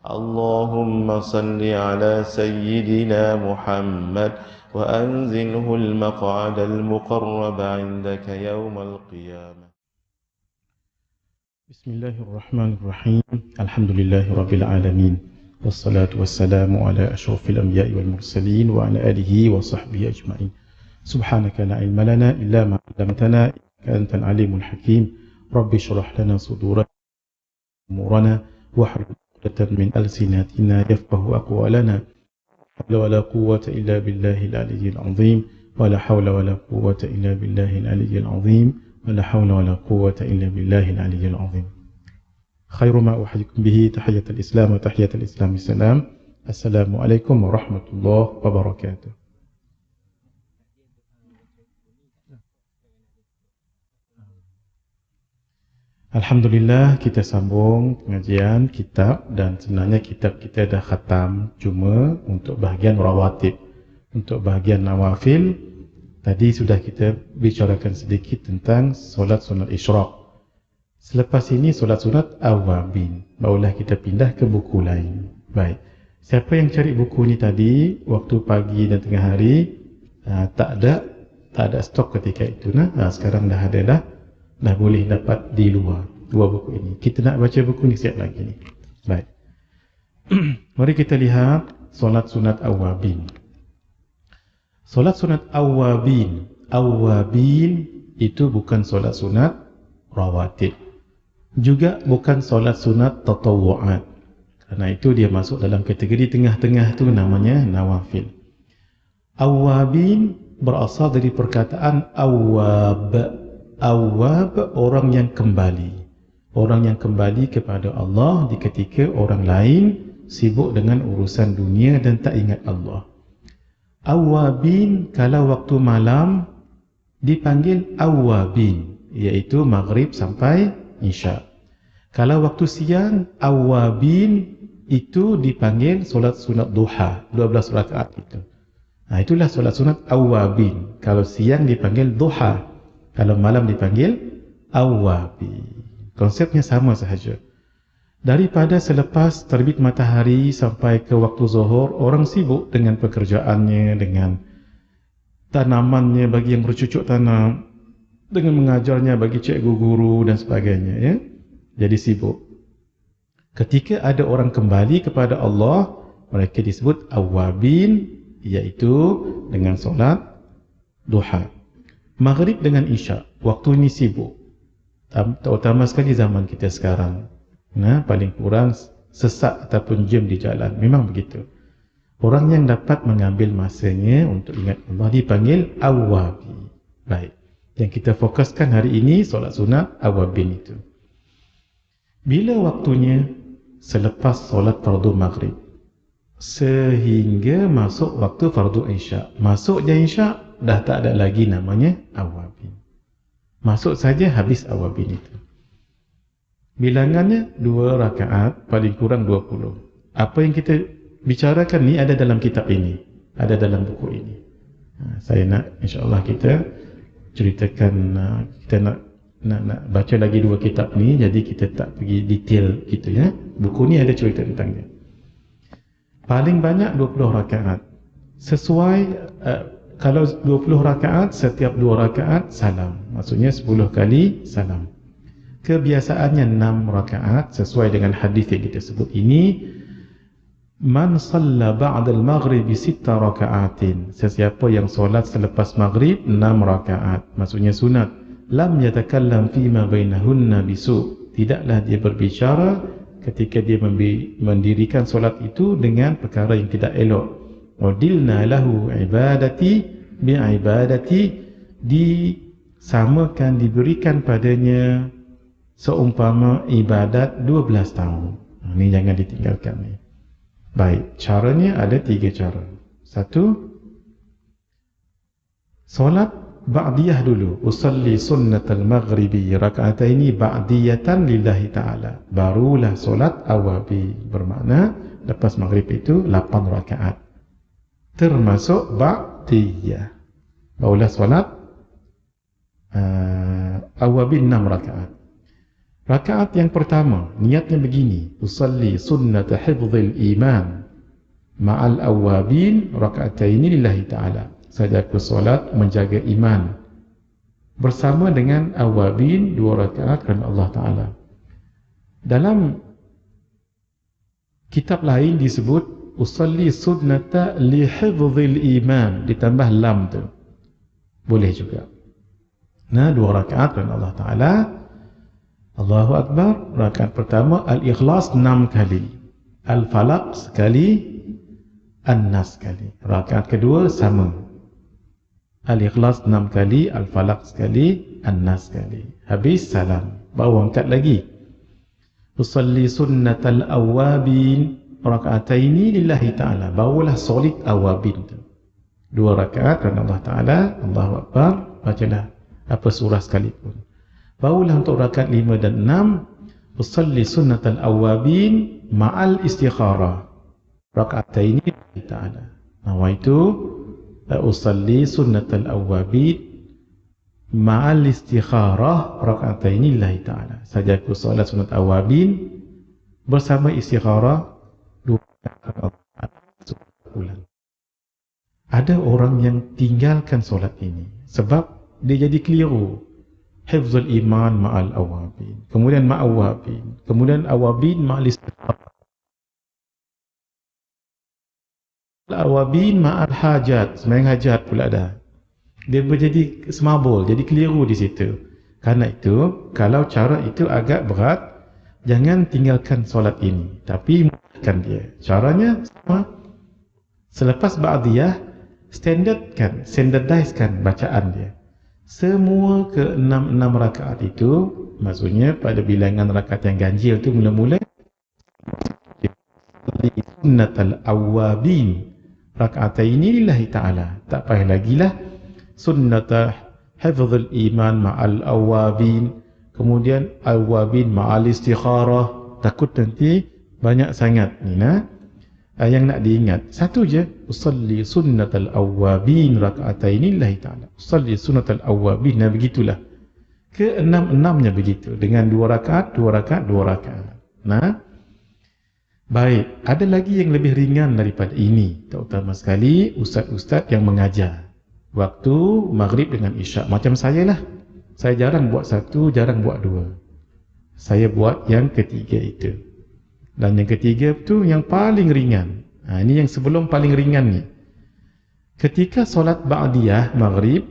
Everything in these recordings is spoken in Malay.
اللهم صل على سيدنا محمد وأنزله المقعد المقرب عندك يوم القيامة. بسم الله الرحمن الرحيم. الحمد لله رب العالمين، والصلاة والسلام على أشرف الأنبياء والمرسلين وعلى آله وصحبه أجمعين. سبحانك لا علم لنا إلا ما علمتنا إنك أنت العليم الحكيم. رب اشرح لنا صدورنا أمورنا واحلل عقدة من ألسنتنا يفقه أقوالنا. حول ولا قوة إلا بالله العلي العظيم، ولا حول ولا قوة إلا بالله العلي العظيم، ولا حول ولا قوة إلا بالله العلي العظيم. خير ما أحييكم به تحية الإسلام وتحية الإسلام السلام. السلام عليكم ورحمة الله وبركاته. Alhamdulillah, kita sambung pengajian kitab, dan sebenarnya kitab kita dah khatam, cuma untuk bahagian rawatib. Untuk bahagian nawafil, tadi sudah kita bicarakan sedikit tentang solat sunat isyraq. Selepas ini solat sunat awabin, barulah kita pindah ke buku lain. Baik, siapa yang cari buku ni tadi waktu pagi dan tengah hari, tak ada stok ketika itu. Sekarang dah ada dah boleh dapat di luar dua buku ini. Kita nak baca buku ni siap lagi ni. Baik. Mari kita lihat solat sunat awabin. Solat sunat awabin. Awabin itu bukan solat sunat rawatib. Juga bukan solat sunat tatawu'at. Karena itu dia masuk dalam kategori tengah-tengah tu, namanya nawafil. Awabin berasal dari perkataan awab. Awab, orang yang kembali. Orang yang kembali kepada Allah di ketika orang lain sibuk dengan urusan dunia dan tak ingat Allah. Awabin, kalau waktu malam dipanggil awabin, iaitu maghrib sampai isya. Kalau waktu siang, awabin itu dipanggil solat sunat duha, 12 rakaat itu. Itulah solat sunat awabin. Kalau siang dipanggil duha, kalau malam dipanggil awabin. Konsepnya sama sahaja. Daripada selepas terbit matahari sampai ke waktu zuhur, orang sibuk dengan pekerjaannya, dengan tanamannya bagi yang bercucuk tanam, dengan mengajarnya bagi cikgu guru dan sebagainya, ya. Jadi sibuk. Ketika ada orang kembali kepada Allah, mereka disebut awabin, iaitu dengan solat duha. Maghrib dengan isya, waktu ini sibuk. Terutama sekali zaman kita sekarang. Paling kurang sesak ataupun jam di jalan. Memang begitu. Orang yang dapat mengambil masanya untuk ingat Allah dipanggil awabi. Baik. Yang kita fokuskan hari ini solat sunat awabin itu. Bila waktunya? Selepas solat fardu maghrib sehingga masuk waktu fardu isya. Masuk je isya, dah tak ada lagi namanya awabin. Masuk saja habis awabin itu. Bilangannya 2 rakaat, paling kurang 20. Apa yang kita bicarakan ni ada dalam kitab ini, ada dalam buku ini. Saya nak, insyaAllah kita ceritakan, kita nak baca lagi 2 kitab ni, jadi kita tak pergi detail gitu, ya. Buku ni ada cerita tentangnya. Paling banyak 20 rakaat. Sesuai, kalau 20 rakaat, setiap 2 rakaat salam. Maksudnya 10 kali salam. Kebiasaannya 6 rakaat sesuai dengan hadis yang kita sebut ini. Man shalla ba'dal maghribi 6 rakaatin. Sesiapa yang solat selepas maghrib 6 rakaat, maksudnya sunat. Lam yatakallam fima bainahunna bisu. Tidaklah dia berbicara ketika dia mendirikan solat itu dengan perkara yang tidak elok. Udilna lahu ibadati bi'ibadati, disamakan, diberikan padanya seumpama ibadat 12 tahun. Ini jangan ditinggalkan ni. Baik, caranya ada 3 cara. 1, solat ba'diyah dulu. Usalli sunnatal maghribi raka'ataini ba'diyatan lillahi ta'ala. Barulah solat awabi. Bermakna lepas maghrib itu 8 rakaat. Termasuk ba'diyah. Barulah solat awabin 6 rakaat. Rakaat yang pertama, niatnya begini. Usalli sunnata hifzil iman ma'al awwabin raka'ataini lillahi ta'ala. Saya bersolat menjaga iman bersama dengan awwabin 2 rakaat kerana Allah Ta'ala. Dalam kitab lain disebut usalli sunnata li hifzil iman, ditambah lam tu. Boleh juga. Nah, 2 rakaat kerana Allah Ta'ala. Allahu Akbar. Rakaat pertama Al-Ikhlas 6 kali, Al-Falaq sekali, An-Nas sekali. Rakaat kedua sama, Al-Ikhlas 6 kali, Al-Falaq sekali, An-Nas sekali. Habis salam, baru angkat lagi. Usalli sunnatal awwabin raka'ataini lillahi ta'ala. Barulah solid awwabin tu. 2 rakaat kerana Allah Ta'ala. Allahu Akbar. Bacalah apa surah sekalipun. Barulah untuk rakaat 5 dan 6 usalli sunnatal awwabin ma'al istikharah raka'ataini lillahi ta'ala. Nawaitu usalli sunnatal awwabin ma'al istikharah raka'ataini lillahi ta'ala. Saja aku solat sunat awwabin bersama istikharah 2 rakaat bulan. Ada orang yang tinggalkan solat ini sebab dia jadi keliru. Hifzul iman ma'al awabin, kemudian ma'awabin, kemudian awabin ma'al istikharah, awabin ma'al hajat, sembahyang hajat pula dah. Dia menjadi semabul, jadi keliru di situ. Karena itu, kalau cara itu agak berat, jangan tinggalkan solat ini, tapi mudahkan dia. Caranya sama. Selepas ba'diyah, standardizekan bacaan dia. Semua ke-6 rakaat itu, maksudnya pada bilangan rakaat yang ganjil itu mula-mula sunnatal awwabin raka'ataini lillahi ta'ala. Tak payah lagi lah sunnata hifzul iman ma'al awwabin, kemudian awwabin ma'al istikharah. Takut nanti banyak sangat ni nah. Yang nak diingat satu je, usalli sunnatal awwabin raka'ataini lillahi ta'ala. Usalli sunnatal awwabin. Nah, begitulah ke-6-6-nya begitu, dengan 2 rakaat, 2 rakaat, 2 rakaat. Nah, baik, ada lagi yang lebih ringan daripada ini, terutama sekali ustaz-ustaz yang mengajar waktu maghrib dengan isyak. Macam saya lah, saya jarang buat 1, jarang buat 2. Saya buat yang ketiga itu. Dan yang ketiga itu yang paling ringan. Ini yang sebelum paling ringan ni. Ketika solat ba'diyah maghrib,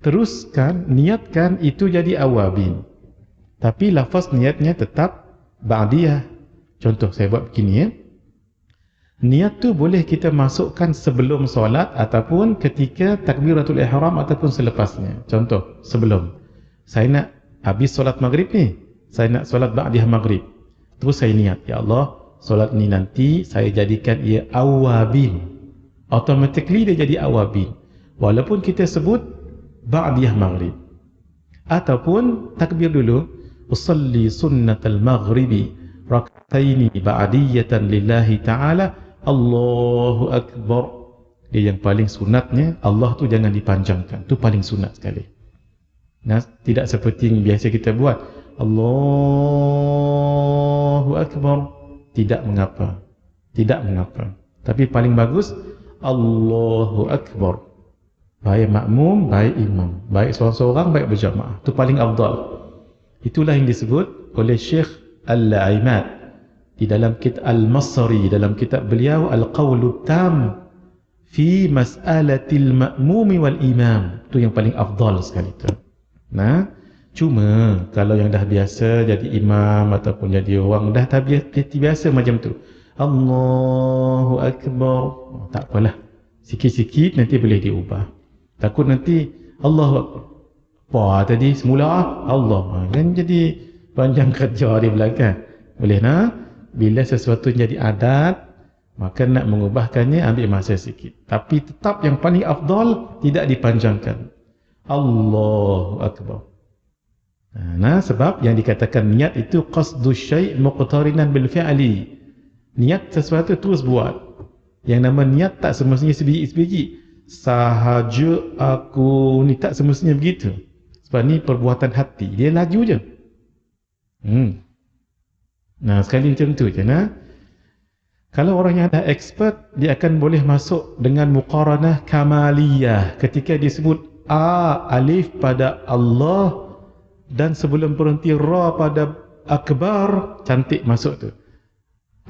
teruskan, niatkan itu jadi awabin. Tapi lafaz niatnya tetap ba'diyah. Contoh saya buat begini ya. Niat tu boleh kita masukkan sebelum solat ataupun ketika takbiratul ihram ataupun selepasnya. Contoh, sebelum. Saya nak habis solat maghrib ni, saya nak solat ba'diyah maghrib. Terus saya niat, ya Allah, solat ni nanti saya jadikan ia awabin. Automatically dia jadi awabin. Walaupun kita sebut ba'diyah maghrib. Ataupun takbir dulu, usalli sunnatal maghribi rak'ataini ba'diyatan lillahi ta'ala, Allahu Akbar. Dia yang paling sunatnya, Allah tu jangan dipanjangkan. Tu paling sunat sekali. Nah, tidak seperti yang biasa kita buat. Allahu Akbar. Tidak mengapa. Tidak mengapa. Tapi paling bagus, Allahu Akbar. Baik makmum, baik imam. Baik seorang-seorang, baik berjamaah. Itu paling afdal. Itulah yang disebut oleh Syekh Al-Aimad di dalam kitab Al-Masri, dalam kitab beliau Al-Qawlu Tam fi Mas'alatil Ma'mumi wal Imam. Itu yang paling afdal sekali itu. Nah, cuma kalau yang dah biasa jadi imam ataupun jadi orang dah biasa macam tu, Allahu Akbar, tak apalah, sikit-sikit nanti boleh diubah. Takut nanti Allahu Akbar apa tadi semula Allah kan jadi panjang kerja di belakang. Boleh nah, bila sesuatu jadi adat, maka nak mengubahkannya ambil masa sikit. Tapi tetap yang paling afdal tidak dipanjangkan. Allahu Akbar. Nah, sebab yang dikatakan niat itu qasdu syai' muqtarinan bil fi'li. Niat sesuatu terus buat. Yang nama niat tak semestinya sebiji-sebiji. Sahaja aku ni tak semestinya begitu. Sebab ni perbuatan hati, dia laju je. Nah, sekali macam tu je. Nah, kalau orang yang dah expert, dia akan boleh masuk dengan muqaranah kamaliyah. Ketika disebut alif pada Allah dan sebelum berhenti ra pada akbar, cantik masuk tu.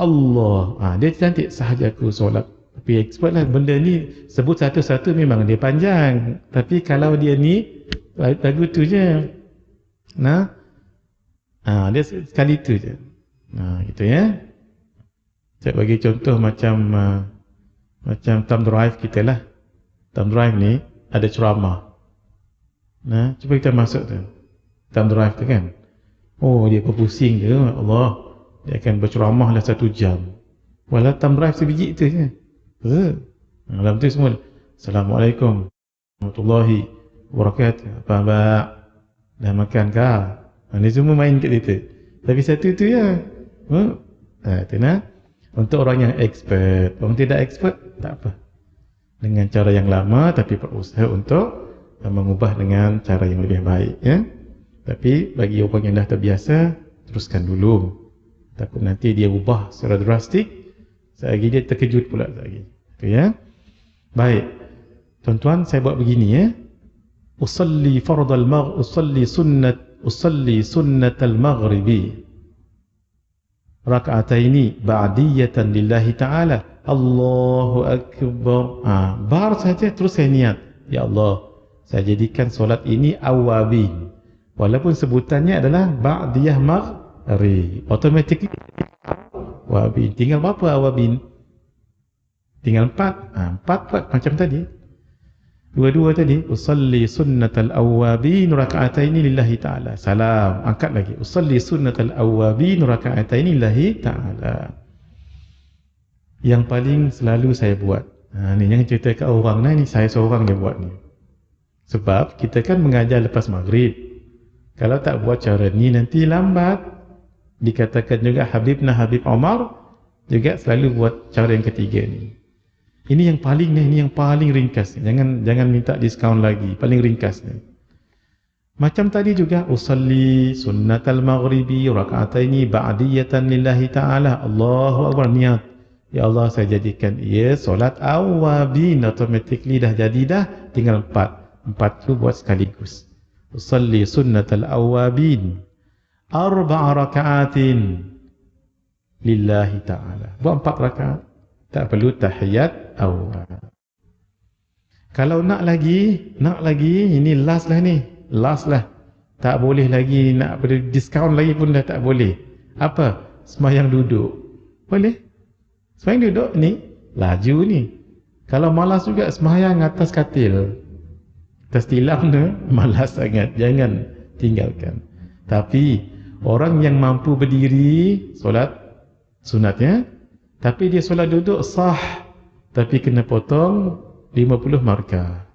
Allah. Dia cantik sahaja aku solat. Tapi expert lah benda ni, sebut satu-satu memang dia panjang. Tapi kalau dia ni lagu tu je. Nah, dia sekali tu je. Gitu ya. Saya bagi contoh macam thumb drive kita lah. Thumb drive ni ada ceramah. Nah, cuba kita masuk tu. Thumb drive tu kan. Oh, dia berpusing je. Allah. Dia akan berceramah lah 1 jam. Walau thumb drive sebiji tu je. Dalam tu semua. Assalamualaikum warahmatullahi wabarakatuh. Apa khabar? Dah makan kah? Dia semua main kat situ. Tapi satu tu ya. Itu nah. Untuk orang yang expert. Orang tidak expert, tak apa. Dengan cara yang lama, tapi berusaha untuk mengubah dengan cara yang lebih baik. Ya? Tapi bagi orang yang dah terbiasa, teruskan dulu. Takut nanti dia ubah secara drastik, selagi dia terkejut pula lagi. Itu ya. Baik. Tuan-tuan, saya buat begini ya. Usalli fardal maghrib, usalli sunnatal maghribi. Raka'ataini ba'diyatan lillahi ta'ala. Allahu Akbar. Bar saja terus saya niat. Ya Allah, saya jadikan solat ini awabin. Walaupun sebutannya adalah ba'diyah maghrib. Automatically awabin. Tinggal berapa awabin? Tinggal 4. 4 macam tadi. Dua-dua tadi. Usalli sunnatal awabin raka'ataini lillahi ta'ala. Salam. Angkat lagi. Usalli sunnatal awabin raka'ataini lillahi ta'ala. Yang paling selalu saya buat. Ni jangan cerita kat orang ni saya seorang yang buat ni. Sebab kita kan mengajar lepas maghrib. Kalau tak buat cara ni nanti lambat. Dikatakan juga Habib Omar juga selalu buat cara yang ketiga ni. Ini yang paling ringkas. Jangan minta diskaun lagi. Paling ringkas ni. Macam tadi juga usalli sunnatal maghribi raka'ataini ba'diyatan lillahi ta'ala. Allahu Akbar, niat. Ya Allah, saya jadikan ia solat awabin. Automatically dah jadi dah. Tinggal 4. 4 tu buat sekaligus. Usalli sunnatal awabin 4 raka'atin lillahi ta'ala. Buat 4 rakaat. Tak perlu tahiyat awal. Kalau nak lagi, ini last lah ni. Last lah. Tak boleh lagi, nak diskaun lagi pun dah tak boleh. Apa? Sembahyang duduk. Boleh? Sembahyang duduk ni, laju ni. Kalau malas juga, sembahyang atas katil. Atas tilam tu, malas sangat. Jangan tinggalkan. Tapi, orang yang mampu berdiri, solat sunatnya, tapi dia solat duduk sah, tapi kena potong 50 markah.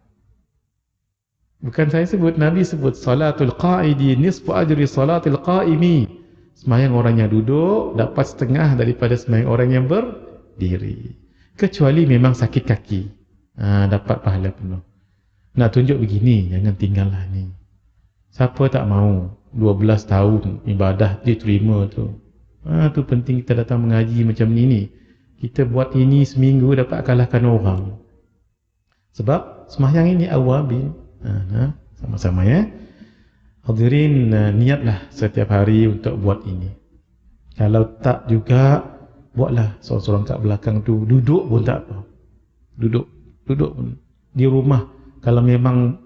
Bukan saya sebut, Nabi sebut salatul qa'idi nisfu ajri salatul qa'imi. Sembahyang orang yang duduk dapat setengah daripada sembahyang orang yang berdiri. Kecuali memang sakit kaki, dapat pahala penuh. Nak tunjuk begini, jangan tinggallah ni. Siapa tak mau 12 tahun ibadah diterima tu. Tu penting kita datang mengaji macam ni. Kita buat ini seminggu dapat kalahkan orang. Sebab sembahyang ini awabin. Sama-sama ya. Hadirin, niatlah setiap hari untuk buat ini. Kalau tak juga, buatlah seorang-seorang kat belakang tu. Duduk pun tak apa. Duduk pun. Di rumah, kalau memang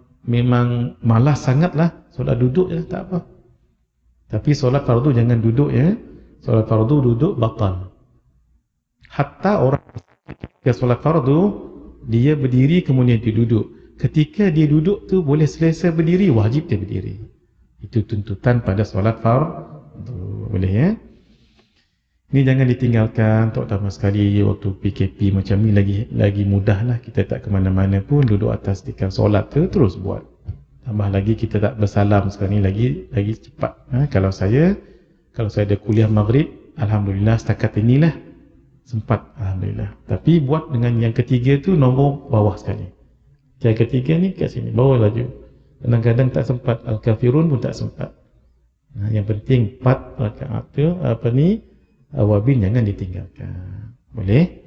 malas sangatlah, solat duduk je tak apa. Tapi solat fardu jangan duduk ya. Solat fardu duduk batal. Hatta orang ketika solat fardu, dia berdiri kemudian dia duduk. Ketika dia duduk tu boleh selesa berdiri, wajib dia berdiri. Itu tuntutan pada solat fardu. Boleh ya? Ini jangan ditinggalkan, terutama sekali waktu PKP macam ni lagi mudahlah. Kita tak ke mana-mana pun, duduk atas tikar solat tu terus buat. Tambah lagi kita tak bersalam sekarang ni lagi cepat. Kalau saya ada kuliah maghrib, alhamdulillah setakat inilah sempat, alhamdulillah. Tapi buat dengan yang ketiga tu nombor bawah sekali. Yang ketiga ni kat sini, bawah laju. Kadang-kadang tak sempat, Al-Kafirun pun tak sempat. Yang penting 4 rakaat tu awabin jangan ditinggalkan. Boleh?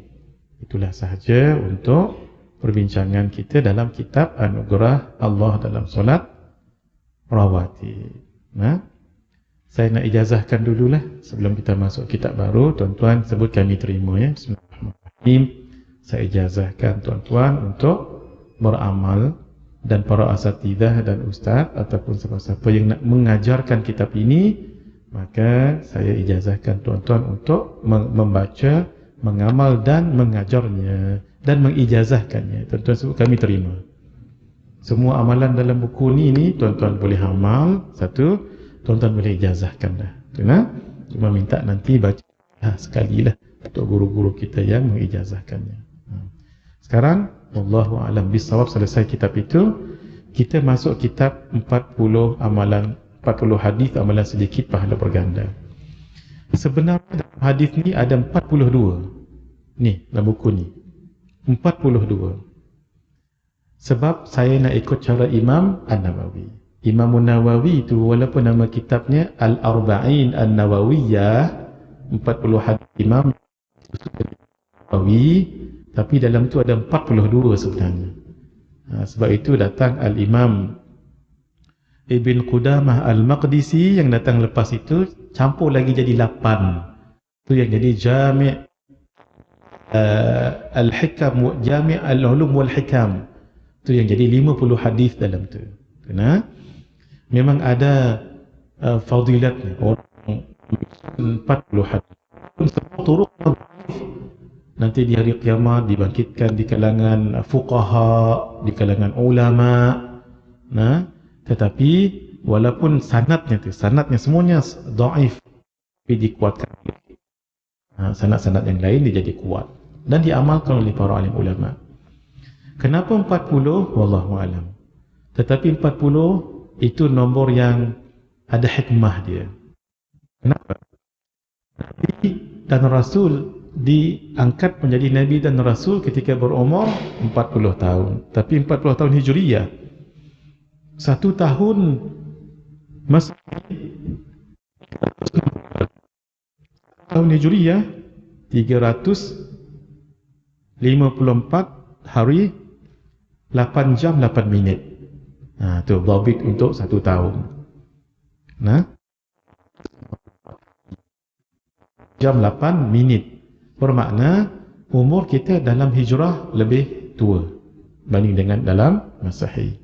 Itulah sahaja untuk perbincangan kita dalam kitab Anugerah Allah dalam solat rawatib. Saya nak ijazahkan dululah sebelum kita masuk kitab baru. Tuan-tuan sebut kami terima ya. Bismillahirrahmanirrahim. Saya ijazahkan tuan-tuan untuk beramal, dan para asatidah dan ustaz ataupun siapa-siapa yang nak mengajarkan kitab ini, maka saya ijazahkan tuan-tuan untuk membaca, mengamal dan mengajarnya dan mengijazahkannya. Tuan-tuan sebut kami terima. Semua amalan dalam buku ni tuan-tuan boleh amal, satu, tuan-tuan boleh ijazahkan dah. Cuma minta nanti baca sekali lah untuk guru-guru kita yang mengijazahkannya. Sekarang wallahu a'lam bissawab, selesai kitab itu, kita masuk kitab 40 amalan, 40 hadis amalan sedikit pahala berganda. Sebenarnya dalam hadis ni ada 42. Ni dalam buku ni 42. Sebab saya nak ikut cara Imam An-Nawawi. Imam An-Nawawi itu walaupun nama kitabnya Al-Arba'in An-Nawawiyah, 40 hadis Imam Nawawi, tapi dalam tu ada 42 sebenarnya. Sebab itu datang Al-Imam Ibn Qudamah Al-Maqdisi yang datang lepas itu, campur lagi jadi 8. Itu yang jadi Jami' Al-Hikam, Jami' Al-Ulum Wal-Hikam. Itu yang jadi 50 hadis dalam tu. Kena memang ada fadilatnya orang 40 hadis. Semua turut nanti di hari kiamat dibangkitkan di kalangan fuqaha, di kalangan ulama. Tetapi walaupun sanadnya semuanya dhaif, tapi dikuatkan. Sanad-sanad yang lain dia jadi kuat dan diamalkan oleh para alim ulama. Kenapa 40? Wallahu alam. Tetapi 40 itu nombor yang ada hikmah dia. Kenapa? Nabi dan Rasul diangkat menjadi Nabi dan Rasul ketika berumur 40 tahun. Tapi 40 tahun Hijriyah. 1 tahun tahun Hijriyah 354 hari 8 jam 8 minit. Tu dhabit untuk 1 tahun. Jam 8 minit. Bermakna umur kita dalam hijrah lebih tua banding dengan dalam Masehi.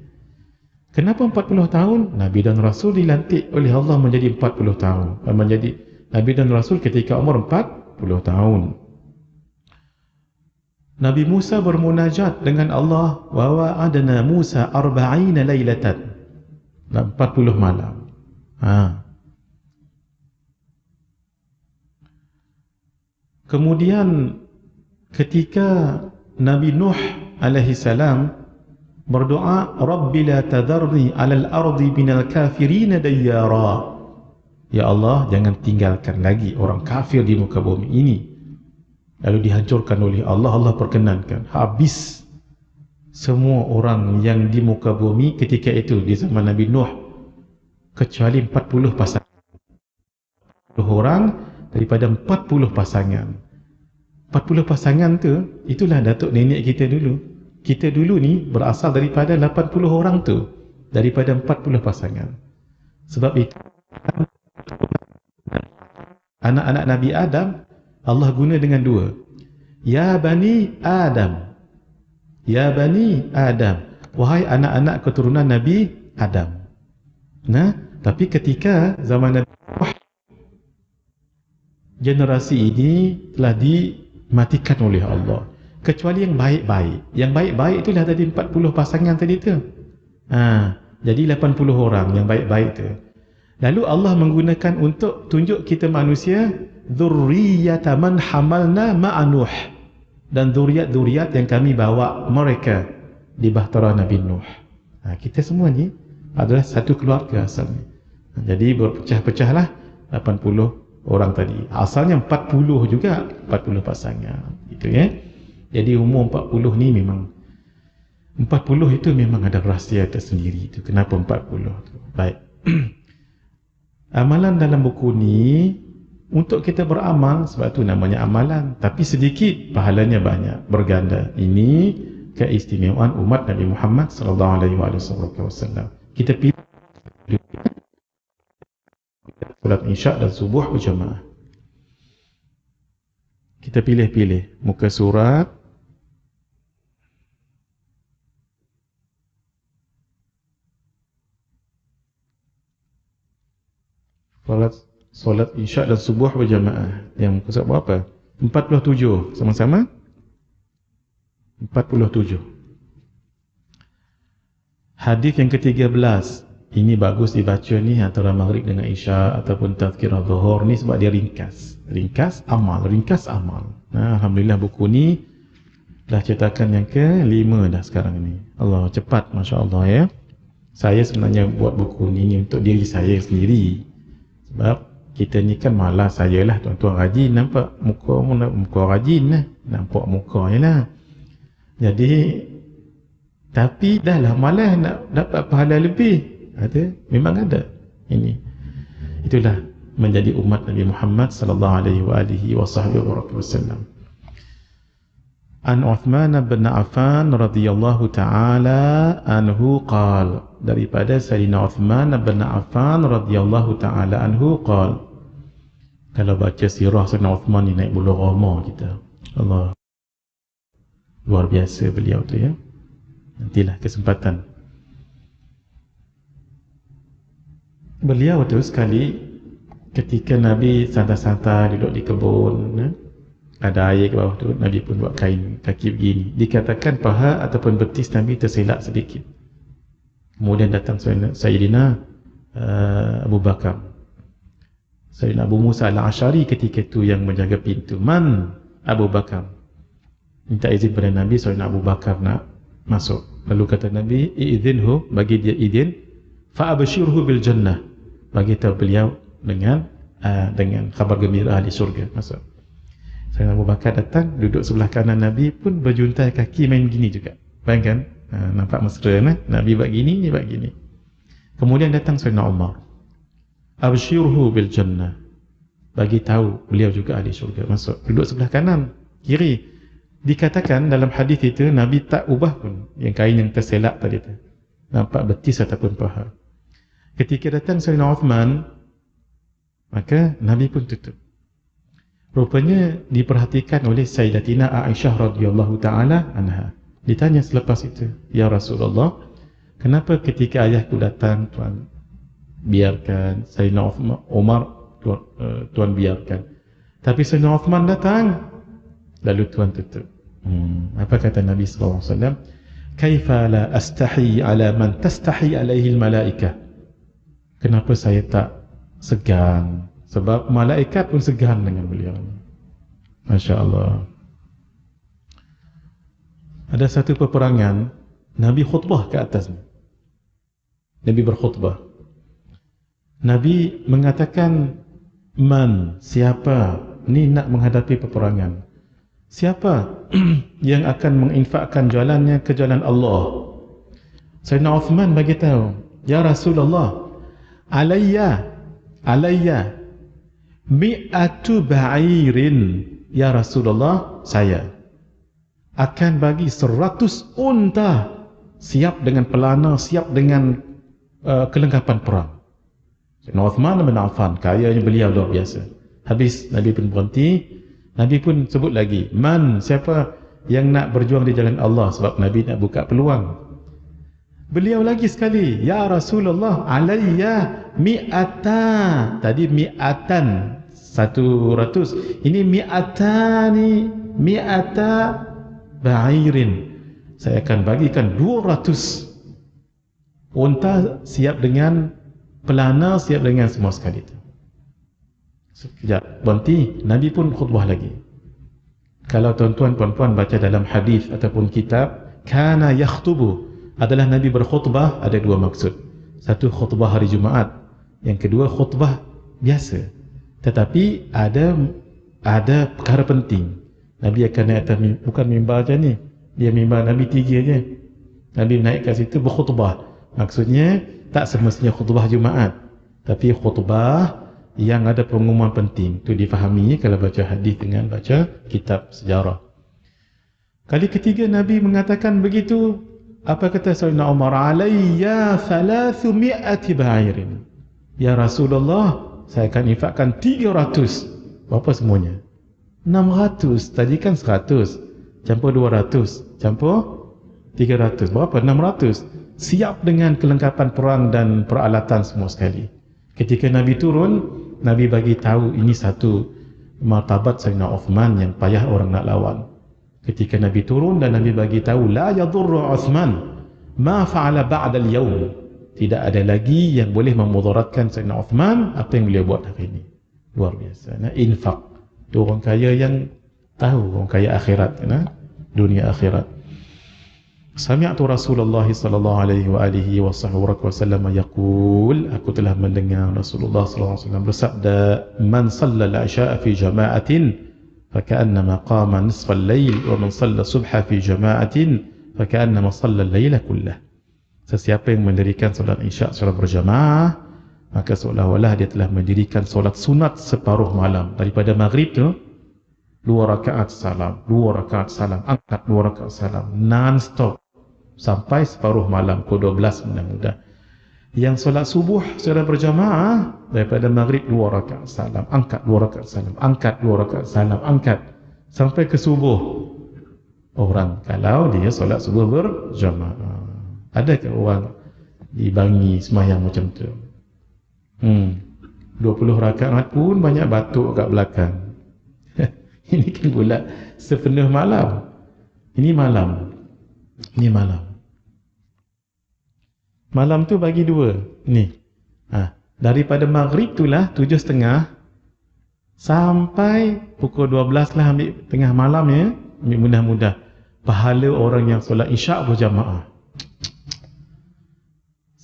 Kenapa 40 tahun? Nabi dan Rasul dilantik oleh Allah menjadi 40 tahun. Menjadi Nabi dan Rasul ketika umur 40 tahun. Nabi Musa bermunajat dengan Allah, wa wa'adna Musa 40 lailatan. 40 malam. Kemudian ketika Nabi Nuh alaihi salam berdoa, Rabbi la tadharni 'alal ardi minal kafirin dayyara. Ya Allah, jangan tinggalkan lagi orang kafir di muka bumi ini. Lalu dihancurkan oleh Allah. Allah perkenankan habis semua orang yang di muka bumi ketika itu di zaman Nabi Nuh, kecuali 40 pasangan. 40 orang daripada 40 pasangan. 40 pasangan tu, itulah datuk nenek kita dulu. Kita dulu ni berasal daripada 80 orang tu, daripada 40 pasangan. Sebab itu anak-anak Nabi Adam Allah guna dengan 2. Ya Bani Adam. Ya Bani Adam. Wahai anak-anak keturunan Nabi Adam. Tapi ketika zaman Nabi Nuh, generasi ini telah dimatikan oleh Allah. Kecuali yang baik-baik. Yang baik-baik itulah tadi 40 pasangan tadi tu. Jadi 80 orang yang baik-baik tu. Lalu Allah menggunakan untuk tunjuk kita manusia, dzurriyyata man hamalna ma'a Nuh, dan zuriat-zuriat yang kami bawa mereka di bahtera Nabi Nuh. Kita semua ni adalah satu keluarga asalnya. Jadi berpecah-pecahlah 80 orang tadi. Asalnya 40 juga, 40 pasangan. Itu ya. Jadi umur 40 ni memang 40 itu memang ada rahsia tersendiri itu. Kenapa 40 tu? Baik. Amalan dalam buku ni untuk kita beramal, sebab tu namanya amalan, tapi sedikit pahalanya banyak, berganda. Ini keistimewaan umat Nabi Muhammad sallallahu alaihi wasallam. Kita pilih solat Isya dan subuh berjamaah. Kita pilih-pilih muka surat, solat Isya dan subuh berjamaah. Yang muka surat berapa? 47 sama-sama. 47. Hadis yang ke-13. Ini bagus dibaca ni antara maghrib dengan Isya ataupun tazkirah zuhur ni, sebab dia ringkas. Ringkas amal. Alhamdulillah buku ni dah cetakan yang ke-5 dah sekarang ni. Allah, cepat masya-Allah ya. Saya sebenarnya buat buku ni untuk diri saya sendiri. Sebab kita ni kan malas, sayalah tuan-tuan rajin nampak muka rajin lah. Nampak muka je lah. Jadi tapi dah lah malas nak dapat pahala lebih. Ada, memang ada. Ini itulah menjadi umat Nabi Muhammad sallallahu alaihi wasallam. An Uthman bin Affan radhiyallahu taala anhu qala, daripada Sayyidina Uthman bin Affan radhiyallahu taala anhu qala. Kalau baca sirah Sayyidina Uthman ni naik bulu roma kita. Allah, luar biasa beliau tu ya. Nantilah kesempatan. Beliau tu sekali ketika Nabi santai-santai duduk di kebun, ada air ke bawah tu, Nabi pun buat kain kaki begini. Dikatakan paha ataupun betis Nabi terselak sedikit. Kemudian datang Sayyidina Abu Bakar, Sayyidina Abu Musa al-Ash'ari ketika itu yang menjaga pintu. Man Abu Bakar, minta izin pada Nabi. Sayyidina Abu Bakar nak masuk. Lalu kata Nabi, izinhu, bagi dia izin. Fa'abshirhu bil jannah, bagi tahu beliau dengan khabar gembira ahli surga. Masuk. Sayyidina Abu Bakar datang duduk sebelah kanan Nabi, pun berjuntai kaki main gini juga. Bayangkan, nampak mesra nah? Nabi buat gini, dia buat gini. Kemudian datang Sayyidina Umar, abshirhu bil jannah, bagi tahu beliau juga ahli surga. Masuk, duduk sebelah kanan kiri. Dikatakan dalam hadis itu Nabi tak ubah pun yang kain yang terselak tadi tu, nampak betis ataupun paha. Ketika datang Sayyidina Uthman, maka Nabi pun tutup. Rupanya diperhatikan oleh Sayyidatina Aisyah radhiyallahu taala anha. Ditanya selepas itu, ya Rasulullah, kenapa ketika ayahku datang tuan biarkan, Sayyidina Umar tuan biarkan, tapi Sayyidina Uthman datang lalu tuan tutup? Apa kata Nabi sallallahu alaihi wasallam? Kaifa la astahi ala man tastahi alaihi al-malaikah? Kenapa saya tak segan? Sebab malaikat pun segan dengan beliau. Masya Allah. Ada satu peperangan, Nabi khutbah ke atas. Nabi berkhutbah. Nabi mengatakan, man, siapa ni nak menghadapi peperangan? Siapa yang akan menginfakkan jalannya ke jalan Allah? Sayyidina Uthman bagi tahu, ya Rasulullah, alayya mi'atu ba'irin, ya Rasulullah, saya akan bagi 100 unta, siap dengan pelana, siap dengan kelengkapan perang. Sayyidina Uthman bin Affan, kayanya beliau luar biasa. Habis Nabi pun berhenti. Nabi pun sebut lagi, man, siapa yang nak berjuang di jalan Allah, sebab Nabi nak buka peluang. Beliau lagi sekali, ya Rasulullah, alayya mi'ata. Tadi mi'atan 100, ini mi'ata ba'irin, saya akan bagikan 200 unta, siap dengan pelana, siap dengan semua sekali itu. Sekejap berhenti, Nabi pun khutbah lagi. Kalau tuan-tuan puan-puan baca dalam hadis ataupun kitab, kana yakhtubu, adalah Nabi berkhutbah, ada dua maksud. Satu khutbah hari Jumaat, yang kedua khutbah biasa. Tetapi ada perkara penting. Nabi akan naik atas, bukan mimbar je ni, dia mimbar Nabi 3 je. Nabi naik kat situ berkhutbah. Maksudnya tak semestinya khutbah Jumaat, Tapi khutbah yang ada pengumuman penting itu difahami kalau baca hadis dengan baca kitab sejarah. Kali ketiga Nabi mengatakan begitu, apa kata Sayyidina Umar? Alayya 300 ba'irin. Ya Rasulullah, saya akan infakkan 300. Berapa semuanya? 600. Tadi kan 100. Campur 200. Campur 300. Berapa? 600. Siap dengan kelengkapan perang dan peralatan semua sekali. Ketika Nabi turun, Nabi bagi tahu ini satu martabat Sayyidina Uthman yang payah orang nak lawan. Ketika Nabi turun dan Nabi bagi tahu, la yadurru Uthman ma fa'ala ba'da al-yawm. Tidak ada lagi yang boleh memudaratkan Sayyidina Uthman apa yang beliau buat hari ini. Luar biasa. Nah, infak. Itu orang kaya yang tahu, orang kaya akhirat, nah, dunia akhirat. Sami'tu Rasulullah sallallahu alaihi wa alihi wasallam yaqul, aku telah mendengar Rasulullah sallallahu alaihi wasallam bersabda, man shalla al-'isha'a fi jama'atin faka'annama qama nisfa al-lail wa man shalla subha fi jama'atin faka'annama shalla al-laila kullah. Sesiapa yang mendirikan solat isya' secara berjamaah, maka seolah-olah dia telah mendirikan solat sunat separuh malam. Daripada maghrib tu 2 rakaat salam, 2 rakaat salam, angkat 2 rakaat salam, non-stop sampai separuh malam, pukul 12 mudah-mudah. Yang solat subuh secara berjamaah, daripada maghrib 2 rakaat salam, angkat 2 rakaat salam, angkat 2 rakaat salam, angkat sampai ke subuh. Orang kalau dia solat subuh berjamaah, adakah orang dibangi sembahyang macam tu? 20 rakaat pun banyak batuk kat belakang. Ini kan pula sepenuh malam. Ini malam. Ini malam. Malam tu bagi 2. Ni. Daripada maghrib itulah 7.30 sampai pukul 12 lah, ambil tengah malam ya. Ambil mudah-mudah. Pahala orang yang solat isyak berjamaah.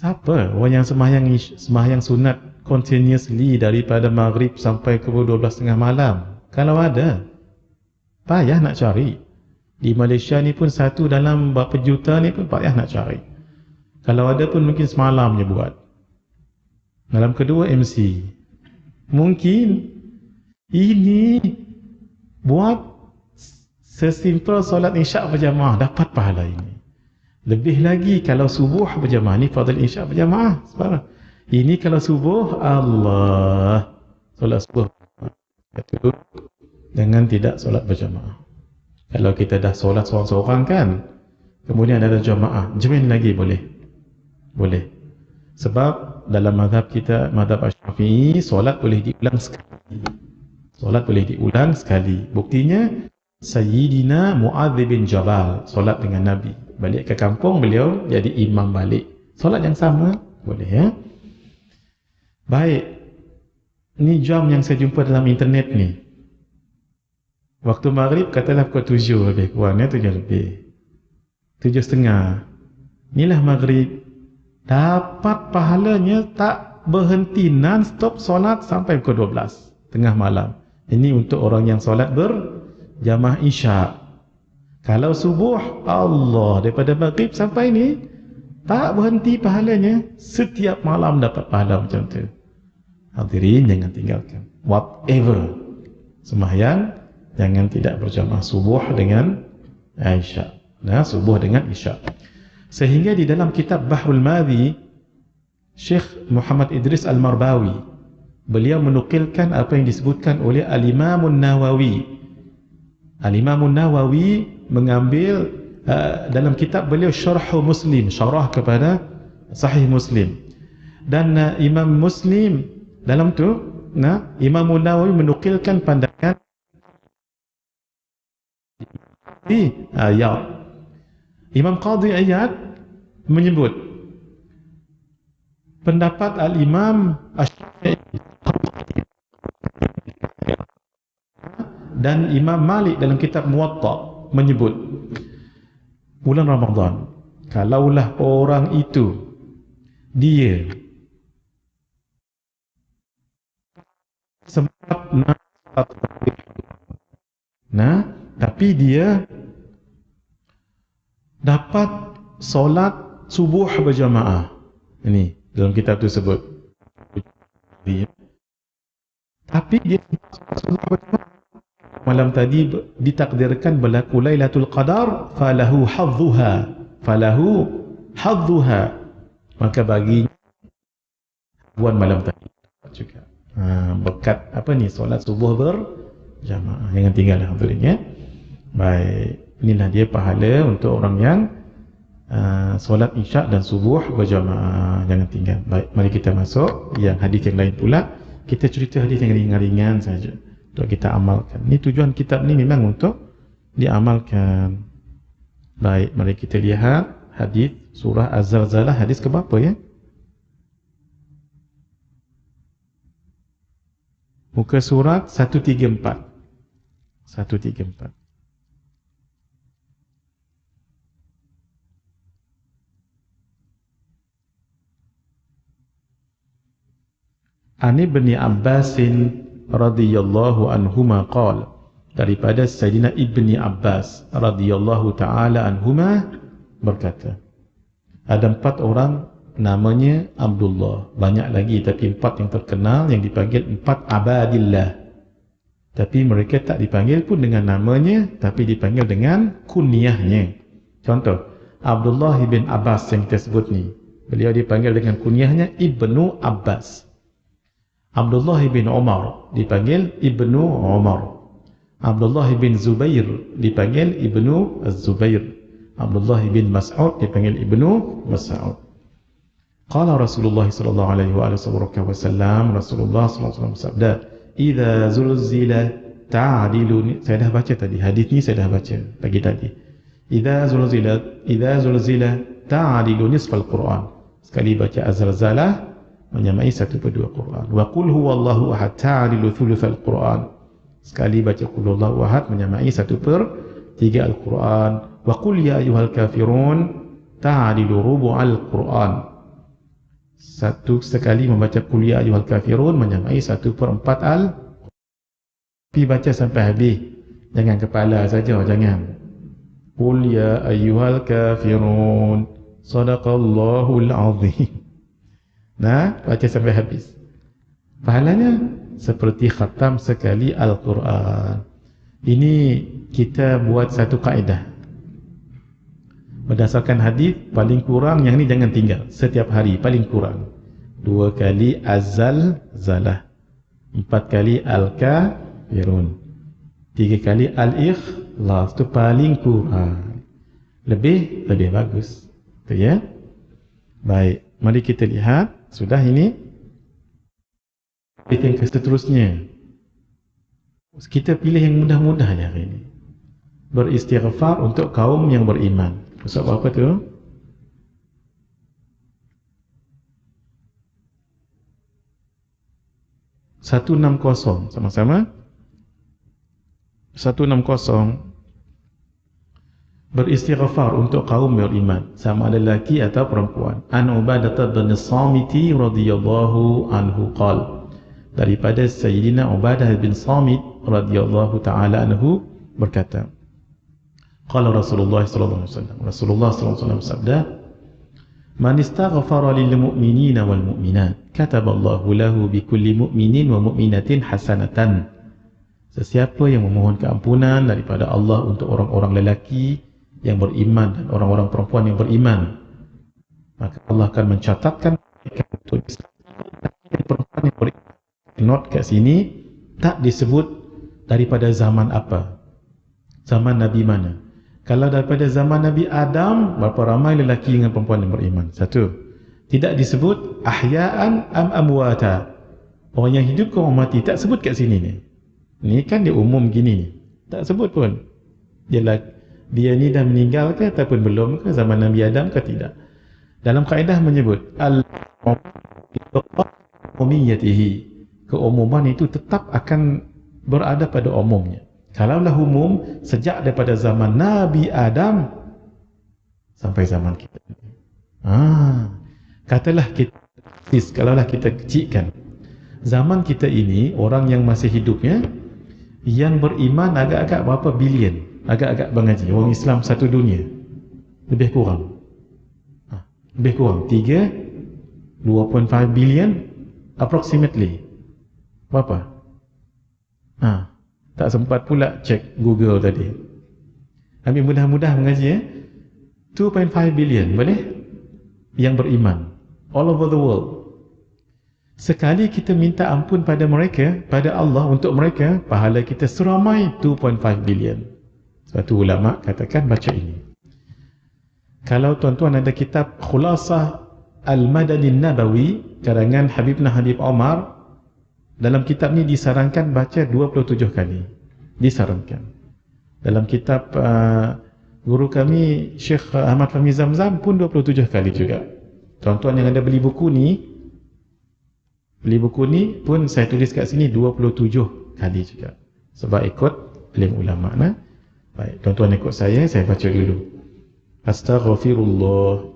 Siapa? Orang yang sembahyang sunat continuously daripada maghrib sampai ke 12.30 malam. Kalau ada, payah nak cari. Di Malaysia ni pun satu dalam berapa juta ni pun payah nak cari. Kalau ada pun mungkin semalam je buat. Malam kedua MC. Mungkin ini buat sesimpel solat isyak berjamaah dapat pahala ini. Lebih lagi kalau subuh berjamaah, ni fadil isyak berjamaah. Ini kalau subuh, Allah, solat subuh itu dengan tidak solat berjamaah. Kalau kita dah solat seorang-seorang kan, kemudian ada jamaah, join lagi boleh. Boleh. Sebab dalam mazhab kita, mazhab Asy-Syafi'i, solat boleh diulang sekali. Solat boleh diulang sekali. Buktinya Sayyidina Mu'adz bin Jabal solat dengan Nabi. Balik ke kampung, beliau jadi imam balik. Solat yang sama, boleh ya. Baik. Ni jam yang saya jumpa dalam internet ni. Waktu maghrib katalah pukul 7 lebih kurang ya, 7 lebih. 7.30. Inilah maghrib. Dapat pahalanya tak berhenti, non-stop solat sampai pukul 12 tengah malam. Ini untuk orang yang solat berjamaah isyak. Kalau subuh, Allah, daripada maghrib sampai ni tak berhenti pahalanya, setiap malam dapat pahala macam tu. Hadirin jangan tinggalkan. Whatever sembahyang, jangan tidak berjamaah subuh dengan isyak. Nah, subuh dengan isyak. Sehingga di dalam kitab Bahrul Madhi, Syekh Muhammad Idris Al-Marbawi, beliau menukilkan apa yang disebutkan oleh Al-Imamun Nawawi. Al-Imamun Nawawi mengambil dalam kitab beliau Syarah Muslim, syarah kepada Sahih Muslim. Dan Imam Muslim dalam tu, Imamun Nawawi menukilkan pandangan ayat. Imam Qadhi Iyad menyebut pendapat Al-Imam Asy-Syafi'i dan Imam Malik dalam kitab Muwatta menyebut bulan Ramadan, kalaulah orang itu dia sempat tapi dia dapat solat subuh berjamaah. Ini dalam kitab tu sebut. Tapi dia malam tadi ditakdirkan berlaku Lailatul Qadar, falahu hadduha, maka bagi buat malam tadi juga berkat solat subuh berjamaah. Jangan tinggallah hadirin ya. Baik, inilah dia pahala untuk orang yang solat isyak dan subuh berjamaah. Jangan tinggal. Baik, mari kita masuk yang hadis yang lain pula. Kita cerita hadis yang ringan-ringan saja untuk kita amalkan. Ini tujuan kitab ni memang untuk diamalkan. Baik, mari kita lihat hadis surah Az-Zalzalah, hadis ke berapa ya? Muka surat 134. 134. An Ibni Abbas radhiyallahu anhuma qala, daripada Sayyidina Ibni Abbas radhiyallahu taala anhuma berkata, ada 4 orang namanya Abdullah, banyak lagi tapi 4 yang terkenal yang dipanggil 4 abadillah, tapi mereka tak dipanggil pun dengan namanya tapi dipanggil dengan kunyahnya. Contoh, Abdullah bin Abbas yang kita sebut ni, beliau dipanggil dengan kunyahnya Ibnu Abbas. Abdullah bin Umar dipanggil Ibnu Umar. Abdullah bin Zubair dipanggil Ibnu Az-Zubair. Abdullah bin Mas'ud dipanggil Ibnu Mas'ud. Qala Rasulullah sallallahu alaihi wasallam, Rasulullah sallallahu alaihi wasallam sabda, "Idza zulzila ta'dilu." Saya dah baca tadi, hadis ni saya dah baca pagi tadi. Idza zulzila ta'dilu nisfal Quran. Sekali baca Az-Zalzalah menyamai 1/2 Quran. Wa qul huwallahu ahad ta'dilu thulutsal Quran. Sekali baca qul huwallahu ahad menyamai 1/3 Al-Quran. Wa qul ya ayyuhal kafirun ta'dilu rubu'al Quran. Sekali membaca qul ya ayyuhal kafirun menyamai 1/4 Tapi baca sampai habis. Jangan kepala saja, jangan. Qul ya ayyuhal kafirun sadaqallahul azim. Nah, baca sampai habis. Pahalanya seperti khatam sekali Al-Quran. Ini kita buat satu kaedah. Berdasarkan hadis, paling kurang yang ni jangan tinggal. Setiap hari paling kurang 2 kali Az-Zalzalah, 4 kali Al-Kafirun, 3 kali Al-Ikhlas. Itu paling kurang. Lebih bagus. Itu ya. Baik, mari kita lihat. Sudah ini yang seterusnya. Kita pilih yang mudah-mudah hari ini. Beristighfar untuk kaum yang beriman. Maksud apa tu? "160" sama-sama. 160. Beristighfar untuk kaum beriman, sama ada lelaki atau perempuan. An Ubadah bin Samit radhiyallahu anhu qala, daripada Sayyidina Ubadah bin Samit radhiyallahu taala anhu berkata, qala Rasulullah sallallahu alaihi wasallam, Rasulullah sallallahu alaihi wasallam sabda, man istaghfara lil mu'minina wal mu'minat kataballahu lahu bi kulli mu'minin wa mu'minatin hasanatan. Sesiapa yang memohon keampunan daripada Allah untuk orang-orang lelaki yang beriman dan orang-orang perempuan yang beriman, maka Allah akan mencatatkan untuk perempuan yang beriman. Note kat sini tak disebut daripada zaman apa, zaman Nabi mana. Kalau daripada zaman Nabi Adam, berapa ramai lelaki dengan perempuan yang beriman? 1. Tidak disebut ahya'an am amwata, orang yang hidup ke orang mati, tak sebut kat sini ni. Ni kan dia umum gini ni, tak sebut pun dia ni dah meninggal ke ataupun belum ke, zaman Nabi Adam ke tidak. Dalam kaedah menyebut al-umumiyatihi, keumuman itu tetap akan berada pada umumnya. Kalaulah umum sejak daripada zaman Nabi Adam sampai zaman kita. Katalah kita, kalaulah kita kecilkan zaman kita ini, orang yang masih hidupnya yang beriman agak-agak berapa bilion, agak-agak mengaji orang Islam satu dunia, lebih kurang 2.5 bilion Approximately berapa? Tak sempat pula cek Google tadi. Ambil mudah-mudah mengaji 2.5 billion boleh? Yang beriman all over the world. Sekali kita minta ampun pada mereka, pada Allah untuk mereka, pahala kita seramai 2.5 billion. Sebab tu ulama katakan baca ini. Kalau tuan-tuan ada kitab Khulasah Al-Madani Nabawi karangan Habibna Habib Omar, dalam kitab ni disarankan baca 27 kali. Disarankan. Dalam kitab guru kami Syekh Ahmad Fahmi Zamzam pun 27 kali juga. Tuan-tuan yang ada beli buku ni pun saya tulis kat sini 27 kali juga. Sebab ikut alim ulama nah. Baik, tuan-tuan ikut saya baca dulu. Astaghfirullah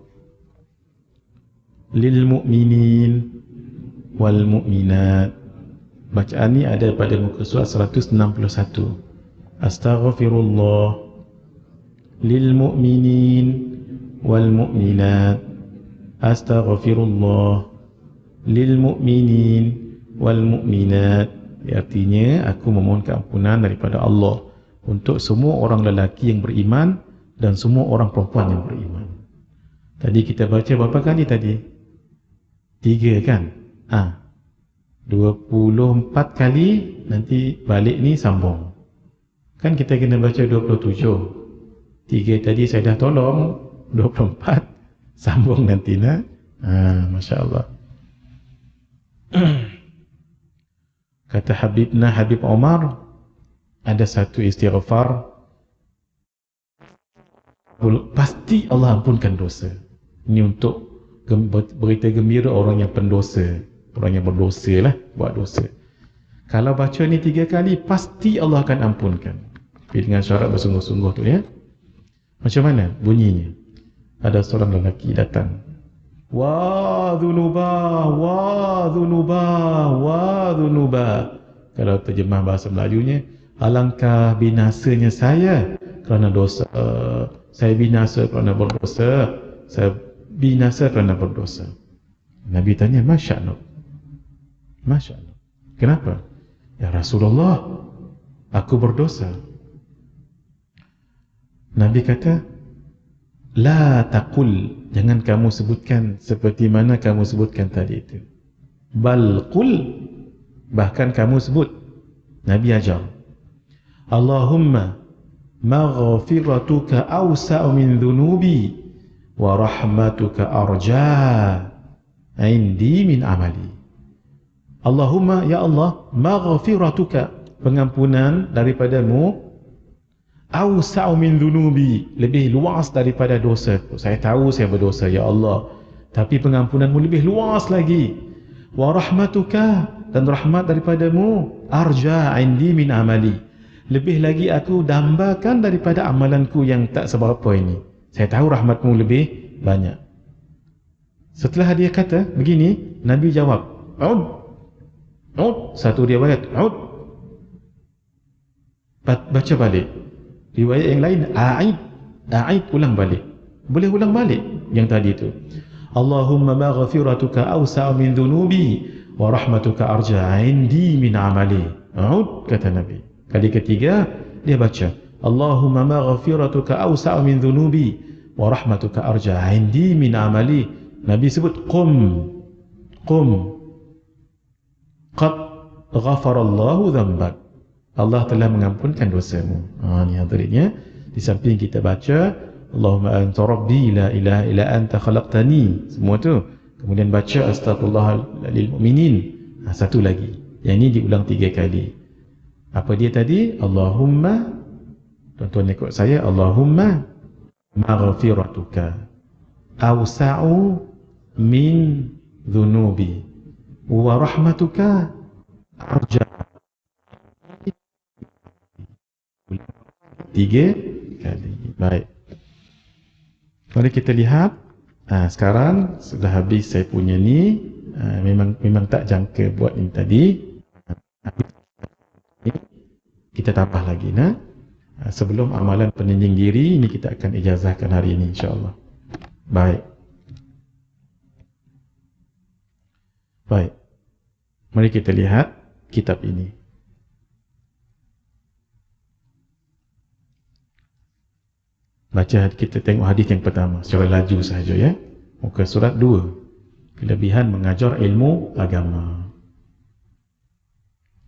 lil mu'minin wal mu'minat. Bacaan ni ada pada muka surat 161. Astaghfirullah lil mu'minin wal mu'minat. Astaghfirullah lil mu'minin wal mu'minat. Artinya aku memohon keampunan daripada Allah untuk semua orang lelaki yang beriman dan semua orang perempuan yang beriman. Tadi kita baca berapa kali tadi? 3 kan? 24 kali, nanti balik ni sambung. Kan kita kena baca 27. 3 tadi saya dah tolong, 24 sambung nanti nak. Masya Allah. Kata Habibna Habib Omar, ada satu istighfar pasti Allah ampunkan dosa. Ini untuk berita gembira orang yang pendosa, orang yang berdosa lah, buat dosa. Kalau baca ni 3 kali, pasti Allah akan ampunkan. Tapi dengan syarat bersungguh-sungguh tu ya. Macam mana bunyinya? Ada seorang lelaki datang. Wa dhunubah, wa dhunubah, wa dhunubah. Kalau terjemah bahasa Melajunya, alangkah binasanya saya kerana dosa. Saya binasa kerana berdosa. Saya binasa kerana berdosa. Nabi tanya, Masya Allah. Masya Allah. Kenapa? Ya Rasulullah, aku berdosa. Nabi kata, La taqul, jangan kamu sebutkan seperti mana kamu sebutkan tadi itu. Bal qul, bahkan kamu sebut. Nabi ajar, Allahumma maghfiratuka awsa'u min dhunubi wa rahmatuka arja indi min amali. Allahumma, ya Allah, maghfiratuka, pengampunan daripadamu, awsa'u min dhunubi, lebih luas daripada dosa. Saya tahu saya berdosa ya Allah, tapi pengampunanmu lebih luas lagi. Wa rahmatuka, dan rahmat daripadamu, arja indi min amali, lebih lagi aku dambakan daripada amalanku yang tak seberapa ini. Saya tahu rahmatmu lebih banyak. Setelah dia kata begini, Nabi jawab, Ud, satu riwayat, Ud, baca balik. Riwayat yang lain, A'id, ulang balik. Boleh ulang balik yang tadi itu. Allahumma maghfiratuka awsa'u min dhunubi wa rahmatuka arja indi min amali. Ud, kata Nabi. Kali ketiga dia baca, Allahumma maghfiratuka awsa'u min dhunubi wa rahmatuka arja indi min amali. Nabi sebut qum qad ghafarallahu dhanbak, Allah telah mengampunkan dosamu. Ni hadirinnya, di samping kita baca Allahumma anta rabbi la ilaha illa anta khalaqtani, semua tu, kemudian baca astagfirullah lil mu'minin. Satu lagi, yang ini diulang 3 kali. Apa dia tadi? Allahumma, tuan-tuan ikut saya, Allahumma maghfiratuka awsa'u min dhunubi wa rahmatuka arja. 3 kali. Baik. Mari kita lihat. Sekarang sudah habis saya punya ni. Memang tak jangka buat ini tadi. Kita tambah lagi nah. Sebelum amalan penenjing diri ini kita akan ijazahkan hari ini insya-Allah. Baik. Mari kita lihat kitab ini. Baca, kita tengok hadis yang pertama secara laju sahaja ya. Muka surat 2. Kelebihan mengajar ilmu agama.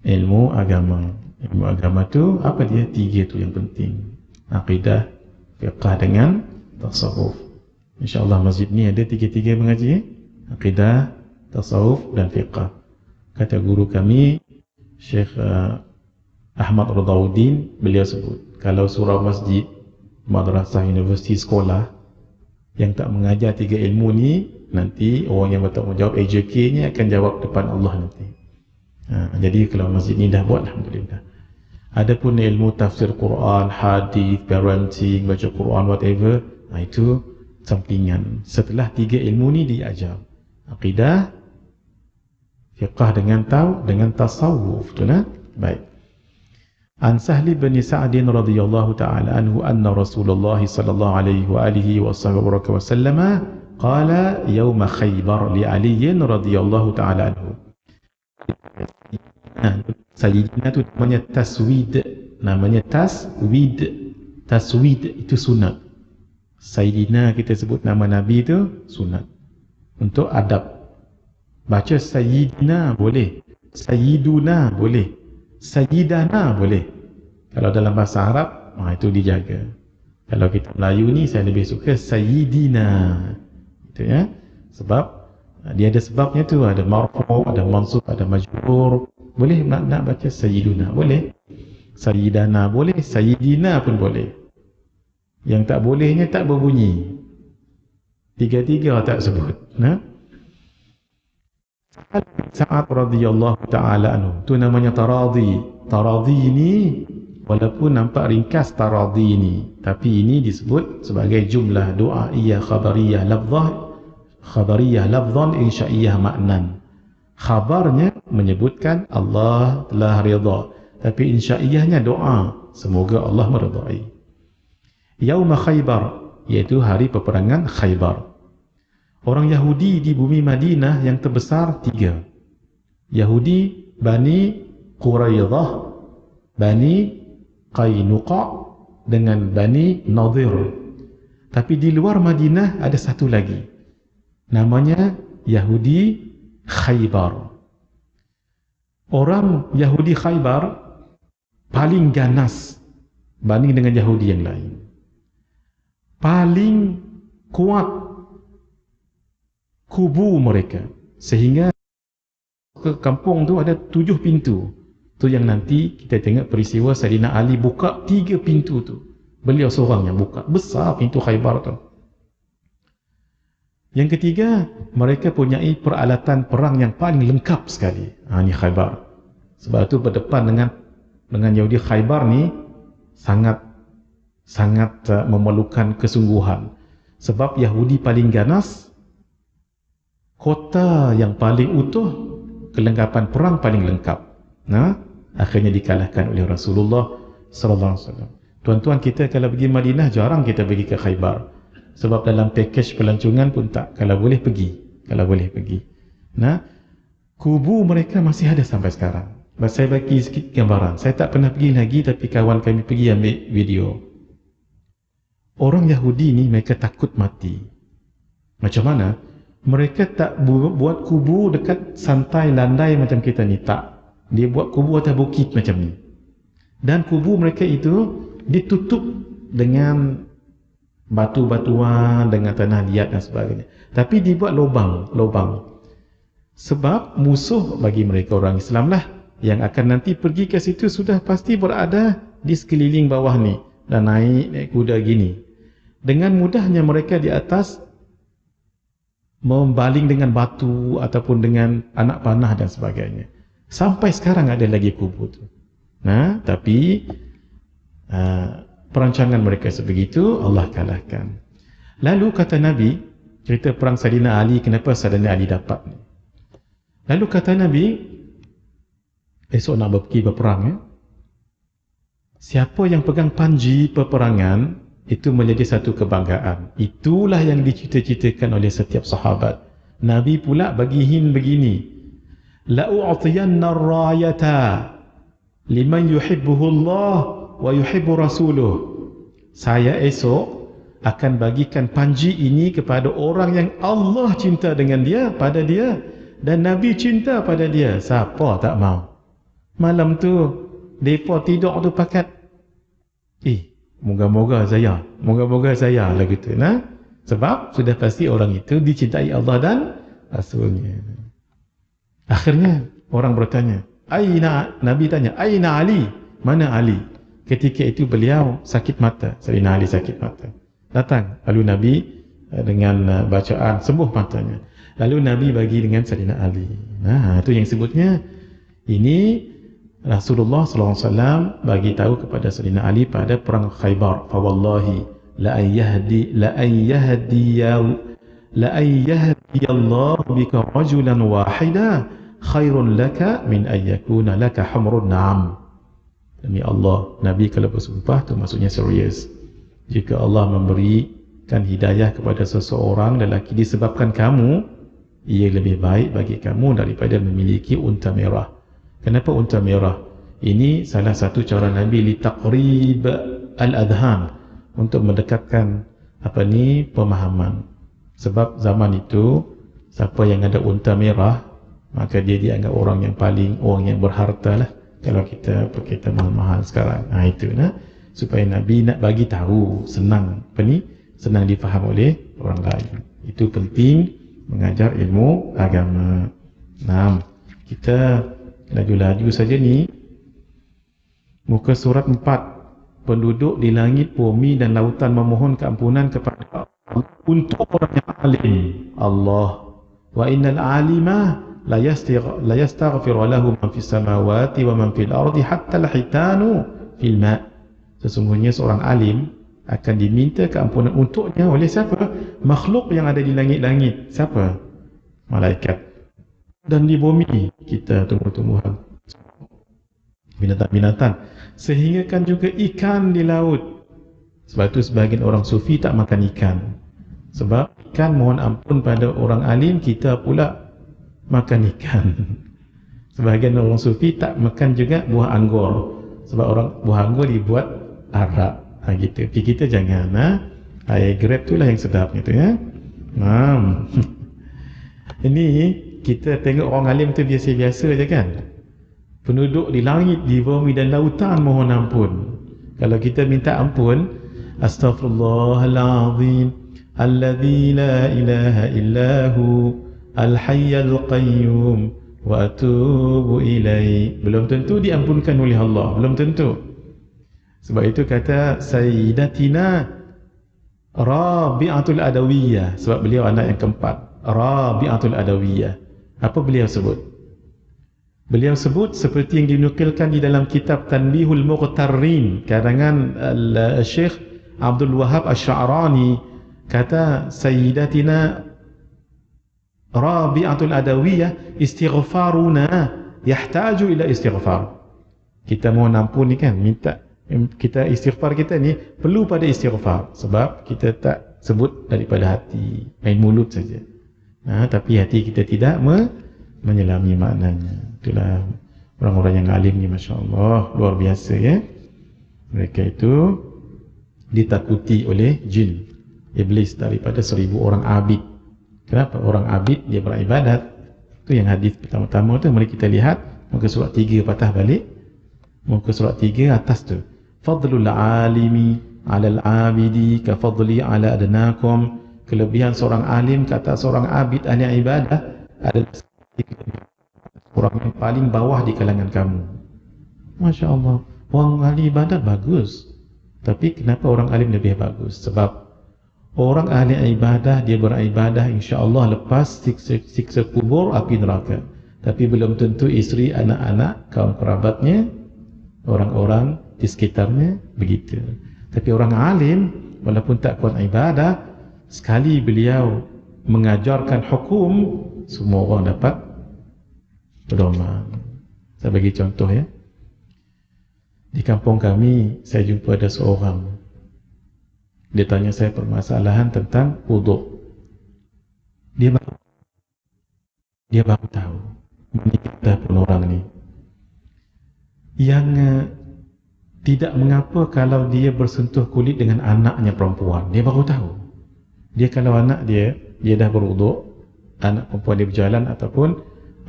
Ilmu agama. Ilmu agama tu apa dia? 3 tu yang penting. Aqidah, fiqh dengan tasawuf. InsyaAllah masjid ni ada 3 mengaji. Aqidah, tasawuf dan fiqh. Kata guru kami Syekh Ahmad Radawuddin, beliau sebut kalau surau masjid, madrasah, universiti, sekolah yang tak mengajar 3 ilmu ni, nanti orang yang bertanggungjawab AJK-nya akan jawab depan Allah nanti. Jadi kalau masjid ni dah buat, alhamdulillah. Adapun ilmu tafsir Quran, hadis, parenting, baca Quran, whatever, itu sampingan. Setelah 3 ilmu ni diajar. Aqidah, fiqh dengan tasawuf, betul tak? Baik. An Sahli bin Sa'din radhiyallahu ta'ala anhu anna Rasulullah sallallahu alaihi wa alihi wa sallam qala yawma Khaybar li Ali radhiyallahu ta'ala anhu. Sayyidina tu namanya taswid. Namanya taswid itu sunat. Sayyidina kita sebut nama Nabi itu sunat. Untuk adab. Baca Sayyidina boleh, Sayyiduna boleh, Sayyidana boleh. Kalau dalam bahasa Arab, itu dijaga. Kalau kita Melayu ni, saya lebih suka Sayyidina. Itu ya. Sebab dia ada sebabnya tu, ada marfu', ada mansub, ada majrur. Boleh nak baca Sayyiduna, boleh. Sayyidana boleh, Sayyidina pun boleh. Yang tak bolehnya tak berbunyi. 3 tak sebut. Sa'ad radhiyallahu ta'ala anhu, tu namanya taradhi. Taradhi ini walaupun nampak ringkas taradhi ini, tapi ini disebut sebagai jumlah du'aiyah khabariyah lafzan insya'iyah maknan. Khabarnya menyebutkan Allah telah redha, tapi insya'iyahnya doa, semoga Allah meredai. Yauma Khaybar, iaitu hari peperangan Khaybar. Orang Yahudi di bumi Madinah yang terbesar 3. Yahudi Bani Quraidah, Bani Qainuqa dengan Bani Nadir. Tapi di luar Madinah ada satu lagi. Namanya Yahudi Khaybar. Orang Yahudi Khaybar paling ganas banding dengan Yahudi yang lain. Paling kuat kubu mereka, sehingga ke kampung tu ada 7 pintu. Tu yang nanti kita tengok peristiwa Sayyidina Ali buka 3 pintu tu. Beliau seorang yang buka, besar pintu Khaybar tu. Yang ketiga, mereka punyai peralatan perang yang paling lengkap sekali. Ni Khaybar. Sebab tu berdepan dengan Yahudi Khaybar ni sangat memerlukan kesungguhan. Sebab Yahudi paling ganas, kota yang paling utuh, kelengkapan perang paling lengkap. Akhirnya dikalahkan oleh Rasulullah sallallahu alaihi wasallam. Tuan-tuan, kita kalau pergi Madinah jarang kita pergi ke Khaybar. Sebab dalam package pelancongan pun tak. Kalau boleh pergi. Kubu mereka masih ada sampai sekarang. Saya bagi sikit gambaran. Saya tak pernah pergi lagi, tapi kawan kami pergi ambil video. Orang Yahudi ni mereka takut mati. Macam mana? Mereka tak buat kubu dekat santai landai macam kita ni, tak. Dia buat kubu atas bukit macam ni. Dan kubu mereka itu ditutup dengan batu-batuan, dengan tanah liat dan sebagainya. Tapi dibuat lubang. Sebab musuh bagi mereka orang Islam lah yang akan nanti pergi ke situ sudah pasti berada di sekeliling bawah ni dan naik kuda gini. Dengan mudahnya mereka di atas membaling dengan batu ataupun dengan anak panah dan sebagainya. Sampai sekarang ada lagi kubu tu. Tapi perancangan mereka sebegitu, Allah kalahkan. Lalu kata Nabi, cerita perang Sayyidina Ali, kenapa Sayyidina Ali dapat ni. Lalu kata Nabi, esok nak pergi berperang siapa yang pegang panji peperangan, itu menjadi satu kebanggaan. Itulah yang dicita-citakan oleh setiap sahabat. Nabi pula bagi hint begini, la'u'tiyanna ar-rayata liman yuhibbuhu Allah wa yuhibbu rasuluh. Saya esok akan bagikan panji ini kepada orang yang Allah cinta dengan dia, pada dia, dan Nabi cinta pada dia. Siapa tak mau? Malam tu depa tidur tu pakat, moga-moga saya lah gitu, nah. Sebab sudah pasti orang itu dicintai Allah dan Rasulnya. Akhirnya orang bertanya, Nabi tanya, Aina Ali? Mana Ali? Ketika itu beliau sakit mata, Sayyidina Ali sakit mata. Datang, lalu Nabi dengan bacaan sembuh matanya. Lalu Nabi bagi dengan Sayyidina Ali. Nah, itu yang sebutnya ini Rasulullah SAW bagi tahu kepada Sayyidina Ali pada perang Khaybar. Fa wallahi la an yahdi Allah bika rajulan wahida khairun laka min an yakuna laka humrun na'am. Demi Allah, Nabi kalau bersumpah itu maksudnya serius. Jika Allah memberikan hidayah kepada seseorang lelaki disebabkan kamu, ia lebih baik bagi kamu daripada memiliki unta merah. Kenapa unta merah? Ini salah satu cara Nabi li taqrib al-adhan, untuk mendekatkan pemahaman. Sebab zaman itu siapa yang ada unta merah, maka dia dianggap orang yang berharta lah. Kalau kita berkaitan mahal-mahal sekarang. Nah itu supaya Nabi nak bagi tahu, senang senang difaham oleh orang lain. Itu penting mengajar ilmu agama. Nah, kita laju-laju saja ni. Muka surat 4. Penduduk di langit, bumi dan lautan memohon keampunan kepada Allah untuk orang yang alim. Allah. Wa innal alima la yastaghfiru lahu man fis samawati wa man fil ardi hatta al-hitanu fil ma'. Sesungguhnya seorang alim akan diminta keampunan untuknya oleh siapa? Makhluk yang ada di langit-langit. Siapa? Malaikat. Dan di bumi, kita tumbuh-tumbuhan, binatang-binatang, sehingga kan juga ikan di laut. Sebab itu sebahagian orang sufi tak makan ikan. Sebab ikan mohon ampun pada orang alim, kita pula makan ikan. Sebahagian orang sufi tak makan juga buah anggur. Sebab buah anggur dibuat arak. Gitu. Tapi kita jangan. Air grab itulah yang sedap gitu ya. Ini kita tengok orang alim tu biasa-biasa je kan. Penduduk di langit, di bumi dan lautan mohon ampun. Kalau kita minta ampun, astaghfirullahalazim alladzi la ilaha illahu al-hayyul qayyum wa atubu ilaihi. Belum tentu diampunkan oleh Allah, belum tentu. Sebab itu kata Sayyidatina Rabi'atul Adawiyah, sebab beliau anak yang keempat. Rabi'atul Adawiyah. Apa beliau sebut? Beliau sebut seperti yang dinukilkan di dalam kitab Tanbihul Muqtarrin karangan Syekh Abdul Wahab Asy-Sya'rani. Kata Sayyidatina Rabi'atul Adawiyah, istighfaruna yahtaju ila istighfar. Kita mohon ampun ni kan, minta kita istighfar kita ni perlu pada istighfar. Sebab kita tak sebut daripada hati, main mulut saja. Tapi hati kita tidak menyelami maknanya. Itulah orang-orang yang alim ni, Masya Allah, luar biasa ya. Mereka itu ditakuti oleh jin, iblis daripada 1000 orang abid. Kenapa? Orang abid dia beribadat. Itu yang hadis pertama-tama tu. Mari kita lihat muka surat 3 patah balik. Muka surat 3 atas tu. Fadlul alimi alal abidi ka fadli ala adnakum. Kelebihan seorang alim kata seorang abid ahli ibadah adalah orang yang paling bawah di kalangan kamu. Masya Allah. Orang ahli ibadah bagus, tapi kenapa orang alim lebih bagus? Sebab orang ahli ibadah dia beribadah insya-Allah lepas siksa kubur api neraka. Tapi belum tentu isteri, anak-anak, kaum kerabatnya, orang-orang di sekitarnya begitu. Tapi orang alim walaupun tak kuat ibadah, sekali beliau mengajarkan hukum, semua orang dapat pedoman. Saya bagi contoh ya. Di kampung kami saya jumpa ada seorang, dia tanya saya permasalahan tentang wuduk. Dia baru tahu. menikah pun orang ni yang tidak mengapa kalau dia bersentuh kulit dengan anaknya perempuan. Dia baru tahu. Dia kalau anak dia dah berwuduk, anak perempuan dia berjalan ataupun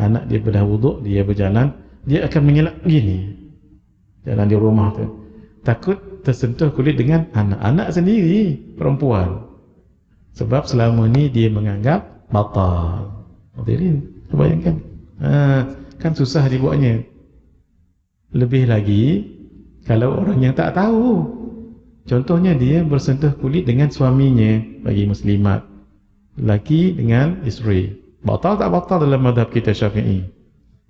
anak dia dah wuduk, dia berjalan, dia akan mengelak begini jalan di rumah tu, takut tersentuh kulit dengan anak-anak sendiri perempuan, sebab selama ni dia menganggap batal. Hadirin, bayangkan, kan susah dibuatnya. Lebih lagi kalau orang yang tak tahu, contohnya dia bersentuh kulit dengan suaminya, bagi muslimat, lelaki dengan isteri, batal tak batal dalam mazhab kita Syafi'i?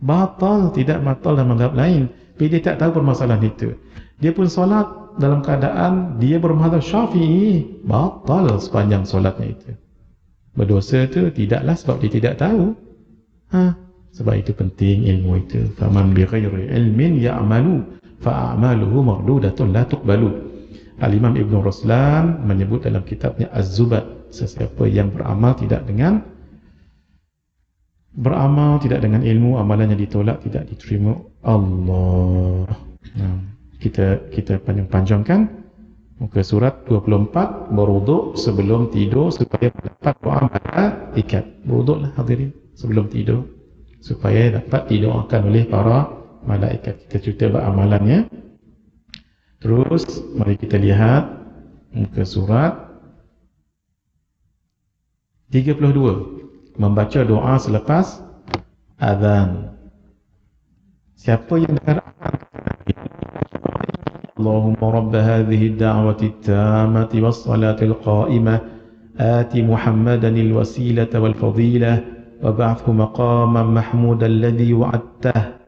Batal, tidak batal dalam mazhab lain. Tapi dia tak tahu permasalahan itu. Dia pun solat dalam keadaan dia bermazhab Syafi'i, batal sepanjang solatnya itu. Berdosa tu tidaklah sebab dia tidak tahu. Sebab itu penting ilmu itu. Faman bi ghairi ilmin ya'malu fa'amaluhu mardudatun la tuqbalu. Al-Imam Ibn Ruslan menyebut dalam kitabnya Az-Zubat, sesiapa yang beramal tidak dengan ilmu, amalannya ditolak, tidak diterima Allah. Kita panjang-panjangkan muka surat 24, berwuduk sebelum tidur supaya dapat doa malaikat. Berwuduklah hadirin sebelum tidur supaya dapat didoakan oleh para malaikat. Kita cerita amalannya. Terus mari kita lihat muka surat 32, membaca doa selepas azan. Siapa yang dengar Allahumma rabb hadhihi ad-da'wati at-tammati was-salati al-qa'imah ati Muhammadan al-wasilata wal-fadilah wa ba'athu maqaman mahmudan alladhi wa'adtah.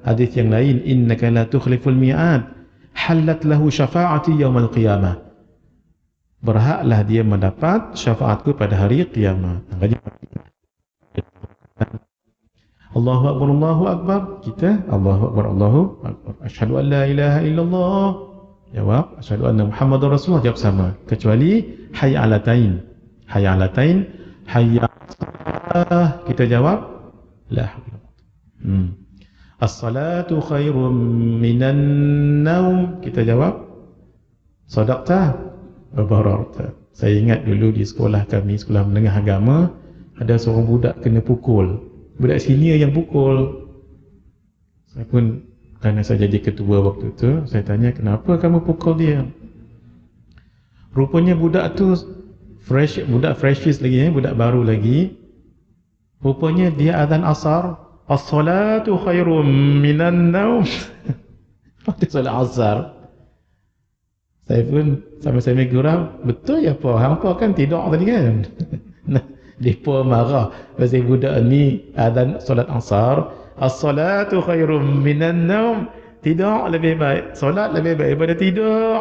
Hadis yang lain, innaka la tukhliful mi'ad halat lahu syafa'ati yawmal qiyamah. Berhaklah dia mendapat syafaatku pada hari kiamat. Allahu Akbar, Allahu Akbar. Kita Allahu Akbar, Allahu Akbar. Asyhadu an la ilaha illallah. Jawab, asyhadu anna Muhammadar Rasulullah. Jawab sama. Kecuali hayya 'alatain. Hayya 'alatain, hayya 'alah. Kita jawab la haula. As-salatu khairum minan naum. Kita jawab sadaqta wa bararta. Saya ingat dulu di sekolah kami, sekolah menengah agama, ada seorang budak kena pukul. Budak senior yang pukul. Saya pun, kerana saya jadi ketua waktu itu, saya tanya, kenapa kamu pukul dia? Rupanya budak tu budak freshies lagi, budak baru lagi. Rupanya dia azan asar, as-salatu khairum minan naum. Pada solat asar. Saya pun sama-sama gurau, betul ya Pak? Hampa kan tidur tadi kan? Mereka marah pasal budak ni azan solat asar, as-salatu khairum minan naum. Tidur lebih baik, solat lebih baik daripada tidur.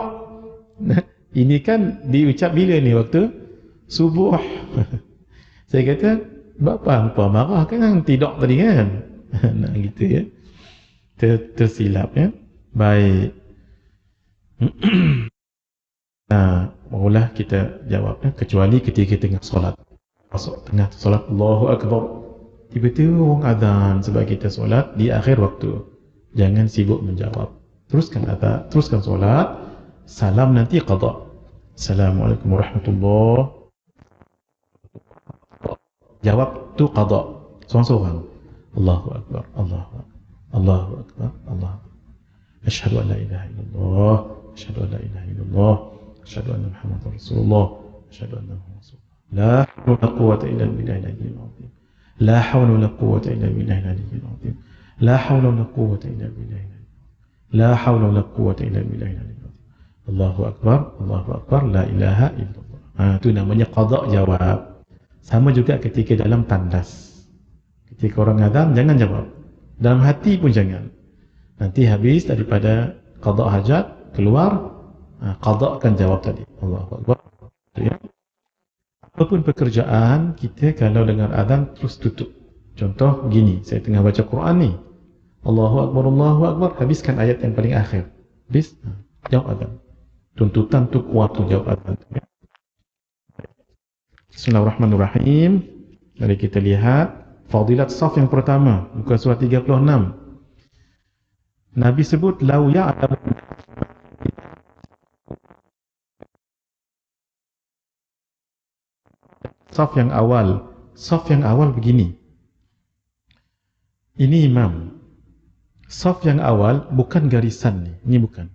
Ini kan diucap bila ni? Waktu subuh. Saya kata, bapa hampa marah kan tidur tadi kan? Nak gitu ya. Tersilap ya. Baik. Barulah kita jawab, kecuali ketika tengah solat. Masuk tengah solat Allahu Akbar, tiba-tiba orang azan sebab kita solat di akhir waktu. Jangan sibuk menjawab. Teruskan azan, teruskan solat. Salam nanti qada. Assalamualaikum warahmatullahi. Jawab tu qada. Seorang-seorang. Allahu Akbar, Allahu Akbar, Allahu Akbar, Allahu Akbar. Asyhadu an la ilaha illallah, asyhadu an la ilaha illallah, asyhadu anna Muhammadar Rasulullah, asyhadu anna Muhammadar Rasulullah. La hawla wala quwwata illa billahil aliyyil azim. La hawla wala quwwata illa billahil aliyyil azim. La hawla wala quwwata illa billahil aliyyil azim. La hawla wala quwwata illa billahil aliyyil azim. Allahu Akbar, Allahu Akbar, la ilaha illallah. Itu namanya qada jawab. Sama juga ketika dalam tandas. Ketika orang azan jangan jawab. Dalam hati pun jangan. Nanti habis daripada qada hajat keluar, qadakan jawab tadi. Allahu Akbar. Ya. Apapun pekerjaan kita, kalau dengar azan terus tutup. Contoh gini, saya tengah baca Quran ni, Allahu Akbar, Allahu Akbar, habiskan ayat yang paling akhir. Habis, jawab azan. Tuntutan tu kuat tu jawab azan. Bismillahirrahmanirrahim. Mari kita lihat fadilat saf yang pertama, muka surat 36. Nabi sebut lau ya'lam saf yang awal. Saf yang awal begini. Ini imam. Saf yang awal bukan garisan ni. Ini bukan.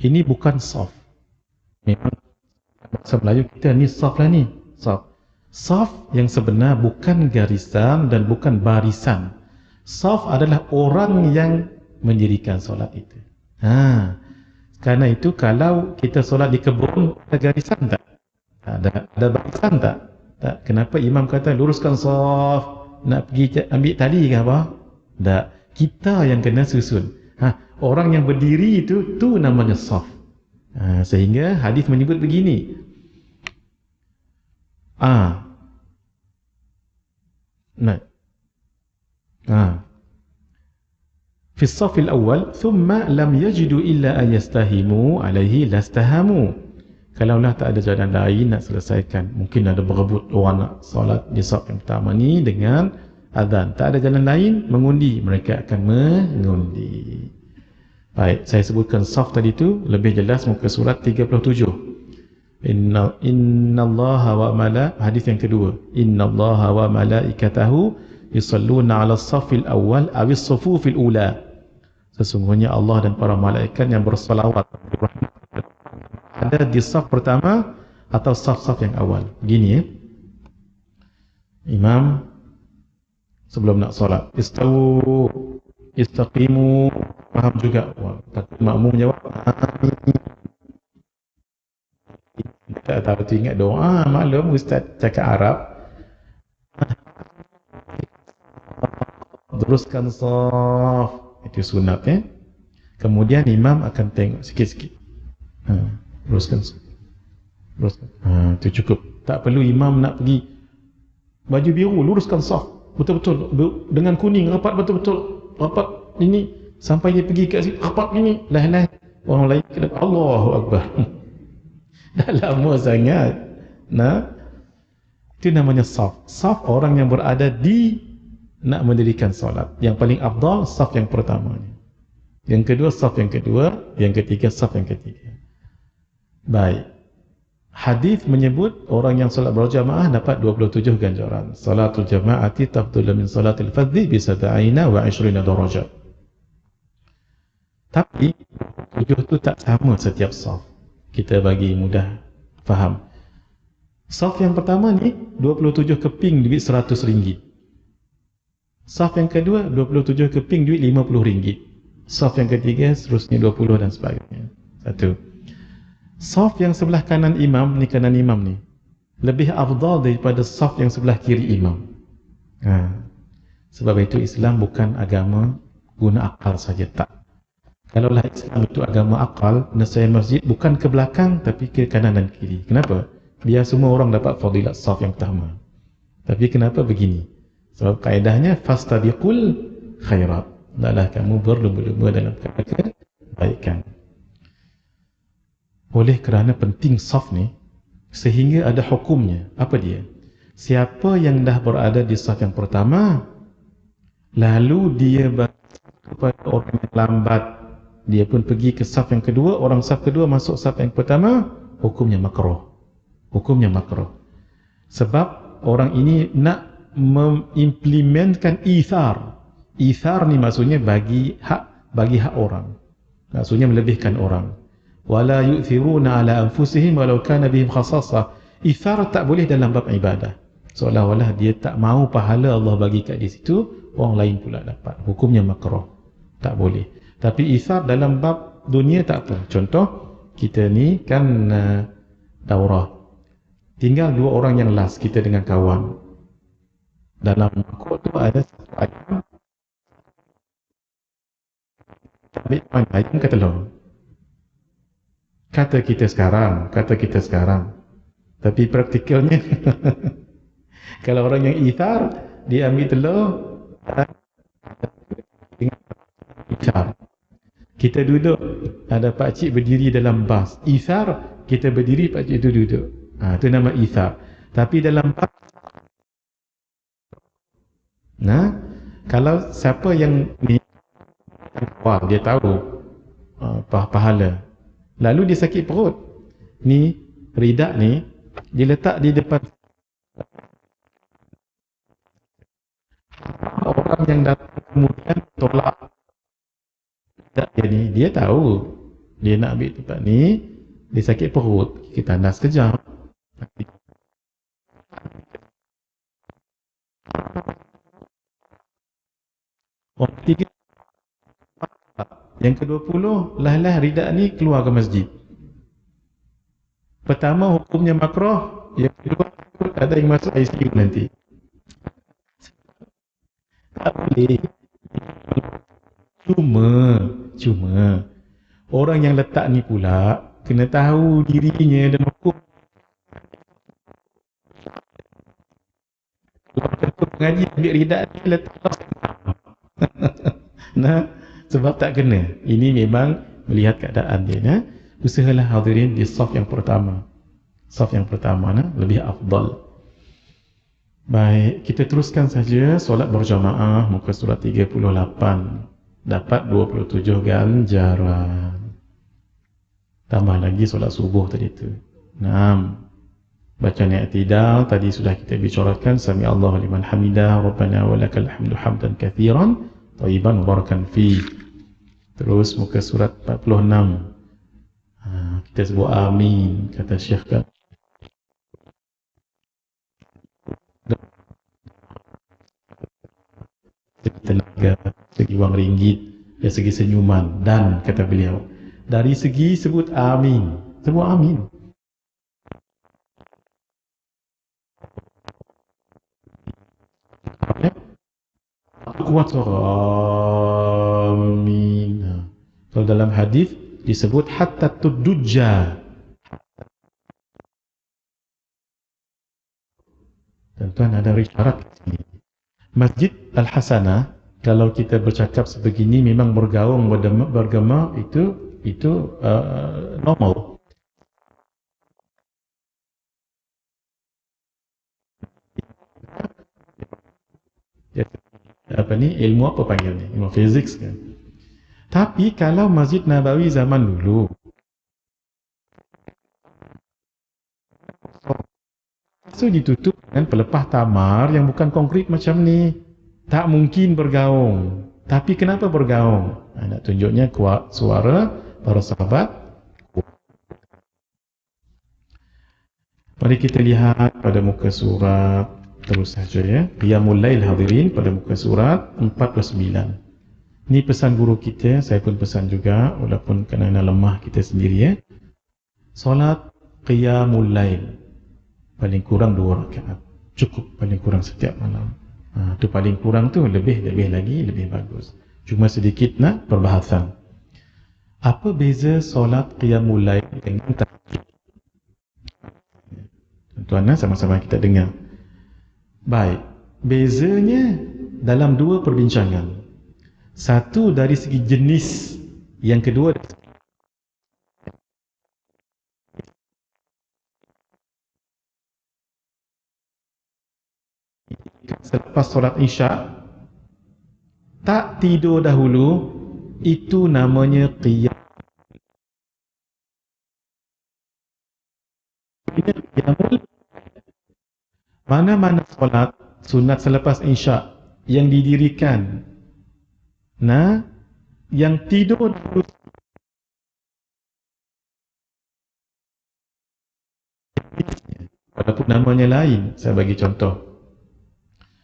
Ini bukan saf. Memang bahasa Melayu kita ni saf lah ni. Saf. Saf yang sebenar bukan garisan dan bukan barisan. Saf adalah orang yang mendirikan solat itu. Karena itu kalau kita solat di kebun, ada garisan tak? Ada barisan tak? Tak. Kenapa imam kata luruskan saf? Nak pergi ambil tali ke apa? Tak. Kita yang kena susun. Orang yang berdiri itu namanya saf. Sehingga hadis menyebut begini. Fi as-saff al-awwal thumma lam yajidu illa an yastahimu alaihi lastahamu. Kalaulah tak ada jalan lain nak selesaikan, mungkin ada berebut orang nak solat di saf yang pertama ni dengan azan, tak ada jalan lain, mengundi, mereka akan mengundi. Baik, saya sebutkan saf tadi tu lebih jelas muka surat 37. Innallaha wa hadis yang kedua. Innallaha wa malaikatahu yusalluna 'alas saffil awwal awis sufufil ula. Sesungguhnya Allah dan para malaikat yang bersolawat ada di saf pertama atau saf-saf yang awal. Begini imam sebelum nak solat, istawu, istaqimu, faham juga. Takut makmum jawab tak tahu tu ingat doa, maklum ustaz cakap Arab. Teruskan saf, itu sunat Kemudian imam akan tengok sikit-sikit. Teruskan. Itu cukup. Tak perlu imam nak pergi baju biru, luruskan saf betul-betul dengan kuning, rapat betul-betul, rapat ini sampai dia pergi kat situ, rapat ini lah orang lain kena Allahu Akbar. Dah lama sangat. Itu namanya saf. Saf orang yang berada di nak mendirikan solat. Yang paling afdal saf yang pertama ni. Yang kedua saf yang kedua, yang ketiga saf yang ketiga. Baik. Hadis menyebut orang yang solat berjamaah dapat 27 ganjaran. Salatul jama'ati tafdhulu min salatil fardhi bi 27 darajat. Tapi 7 tu tak sama setiap saf. Kita bagi mudah faham. Saf yang pertama ni 27 keping duit RM100. Saf yang kedua 27 keping duit RM50. Saf yang ketiga seterusnya 20 dan sebagainya. Satu. Saf yang sebelah kanan imam ni, kanan imam ni lebih afdal daripada saf yang sebelah kiri imam. Sebab itu Islam bukan agama guna akal saja, tak. Kalaulah Islam itu agama akal, nescaya masjid bukan ke belakang tapi ke kanan dan kiri. Kenapa? Biar semua orang dapat fadilat saf yang pertama. Tapi kenapa begini? Sebab kaedahnya fastabiqul khairat. Hendaklah kamu berlumba-lumba dalam kebaikan. Oleh kerana penting saf ni, sehingga ada hukumnya. Apa dia? Siapa yang dah berada di saf yang pertama, lalu dia kepada orang yang lambat, dia pun pergi ke saf yang kedua, orang saf kedua masuk saf yang pertama, hukumnya makruh. Hukumnya makruh. Sebab orang ini nak mengimplementkan ithar. Ithar ni maksudnya bagi hak orang. Maksudnya melebihkan orang. Wala yu'thiruna ala anfusihim walau kana bihim khasassah. Ithar tak boleh dalam bab ibadah. Seolah-olah dia tak mau pahala Allah bagi kat di situ, orang lain pula dapat. Hukumnya makruh. Tak boleh. Tapi ithar dalam bab dunia tak apa. Contoh, kita ni kan daurah. Tinggal 2 orang yang last, kita dengan kawan. Dalam mangkuk tu ada satu ayam. Ambil ayam ke telur? Kata kita sekarang. Tapi praktikalnya kalau orang yang ithar, dia ambil telur, ithar. Kita duduk, ada pakcik berdiri dalam bas. Ithar, kita berdiri, pakcik itu duduk. Itu nama ithar. Tapi dalam bab, nah, kalau siapa yang ni, wah, dia tahu pahala, lalu dia sakit perut, ni ridak ni diletak di depan orang yang datang kemudian tolak ridak dia ni, dia tahu dia nak ambil tempat ni, dia sakit perut, kita tandas sekejap. Orang ketiga, yang ke-20, lah ridak ni keluar ke masjid. Pertama hukumnya makruh, yang kedua ada yang masuk ICU nanti. Tak boleh. Cuma orang yang letak ni pula kena tahu dirinya dan hukum. Kalau ketua pengaji ambil ridak ni letak nah, sebab tak kena. Ini memang melihat keadaan dia. Nah. Usahalah hadirin di saf yang pertama. Saf yang pertama lebih afdal. Baik, kita teruskan saja solat berjamaah muka surat 38. Dapat 27 ganjaran. Tambah lagi solat subuh tadi tu. 6. Bacaan i'tidal tadi sudah kita bicarakan, sami Allahu liman hamidah, rabbana walakal hamdu hamdan katsiran thayyiban mubarakan fi. Terus muka surat 46. Kita sebut amin, kata Syekh kan. Segi tenaga, segi wang ringgit, dari segi senyuman, dan kata beliau, dari segi sebut amin, sebut amin. Kuat suara amin. Kalau dalam hadis disebut hatta tudujja. Tuan-tuan ada isyarat di sini. Masjid Al-Hasanah, kalau kita bercakap sebegini memang bergaung bergema itu normal. Apa ni, ilmu apa panggil ni? Ilmu fizik kan. Tapi kalau Masjid Nabawi zaman dulu, itu ditutup dengan pelepah tamar yang bukan konkrit macam ni. Tak mungkin bergaung. Tapi kenapa bergaung? Nak tunjuknya kuat suara para sahabat. Mari kita lihat pada muka surat, terus saja ya. Qiyamul Lail hadirin pada muka surat 49. Ini pesan guru kita, saya pun pesan juga, walaupun kerana lemah kita sendiri ya. Solat Qiyamul Lail paling kurang 2 rakaat. Cukup paling kurang setiap malam. Tu paling kurang tu, lebih lagi lebih bagus. Cuma sedikit nak perbahasan. Apa beza solat Qiyamul Lail dengan tahajud? Tuan-tuan, sama-sama kita dengar. Baik, bezanya dalam 2 perbincangan. Satu dari segi jenis, yang kedua selepas solat Isya tak tidur dahulu, itu namanya qiyam. Mana-mana solat sunat selepas Isya yang didirikan, yang tidur dahulu, walaupun namanya lain. Saya bagi contoh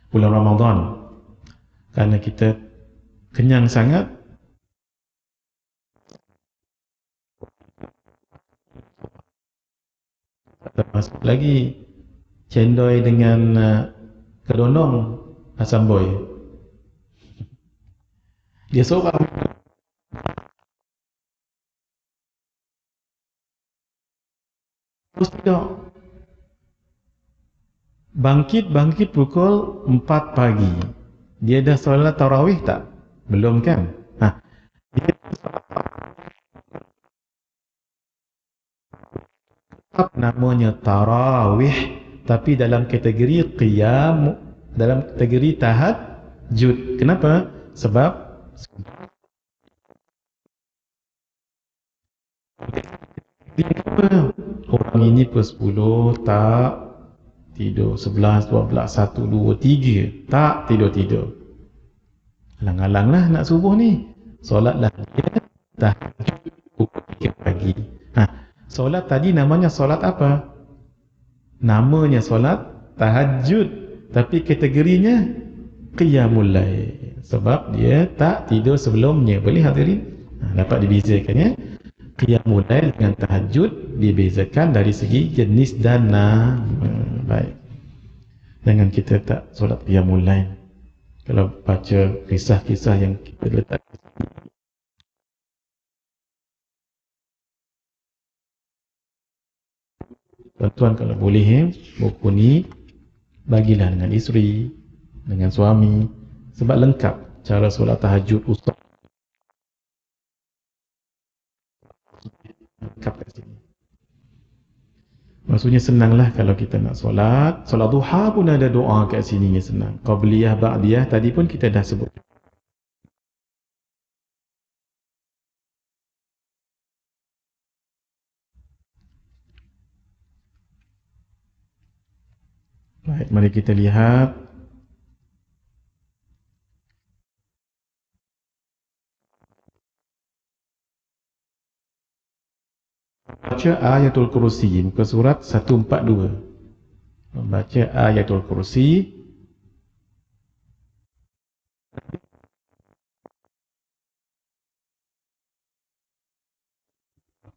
bulan Ramadan, karena kita kenyang sangat, termasuk lagi cendol dengan kedondong asam boy. Dia seorang terus tidak bangkit pukul 4 pagi. Dia dah solat tarawih tak? Belum kan? Dia namanya tarawih tapi dalam kategori qiyam, dalam kategori tahajud. Kenapa? Sebab orang ini pukul 10 tak tidur, 11, 12, 1, 2, 3 tak tidur-tidur. Alang-alanglah nak subuh ni, solatlah dia tahajud pukul 3 pagi. Solat tadi namanya solat apa? Namanya solat tahajud, tapi kategorinya qiyamul lail, sebab dia tak tidur sebelumnya. Boleh hadirin? Dapat dibezakan ya. Qiyamul lail dengan tahajud dibezakan dari segi jenis dan baik. Jangan kita tak solat qiyamul lail. Kalau baca kisah-kisah yang kita letak, tuan-tuan kalau boleh buku ni bagilah dengan isteri, dengan suami, sebab lengkap cara solat tahajud ustaz. Lengkap kat sini. Maksudnya senanglah kalau kita nak solat. Solat duha pun ada doa kat sini yang senang. Qabliyah, ba'diyah tadi pun kita dah sebut. Baik, mari kita lihat. Baca ayatul kursi, muka surat 142. Membaca ayatul kursi.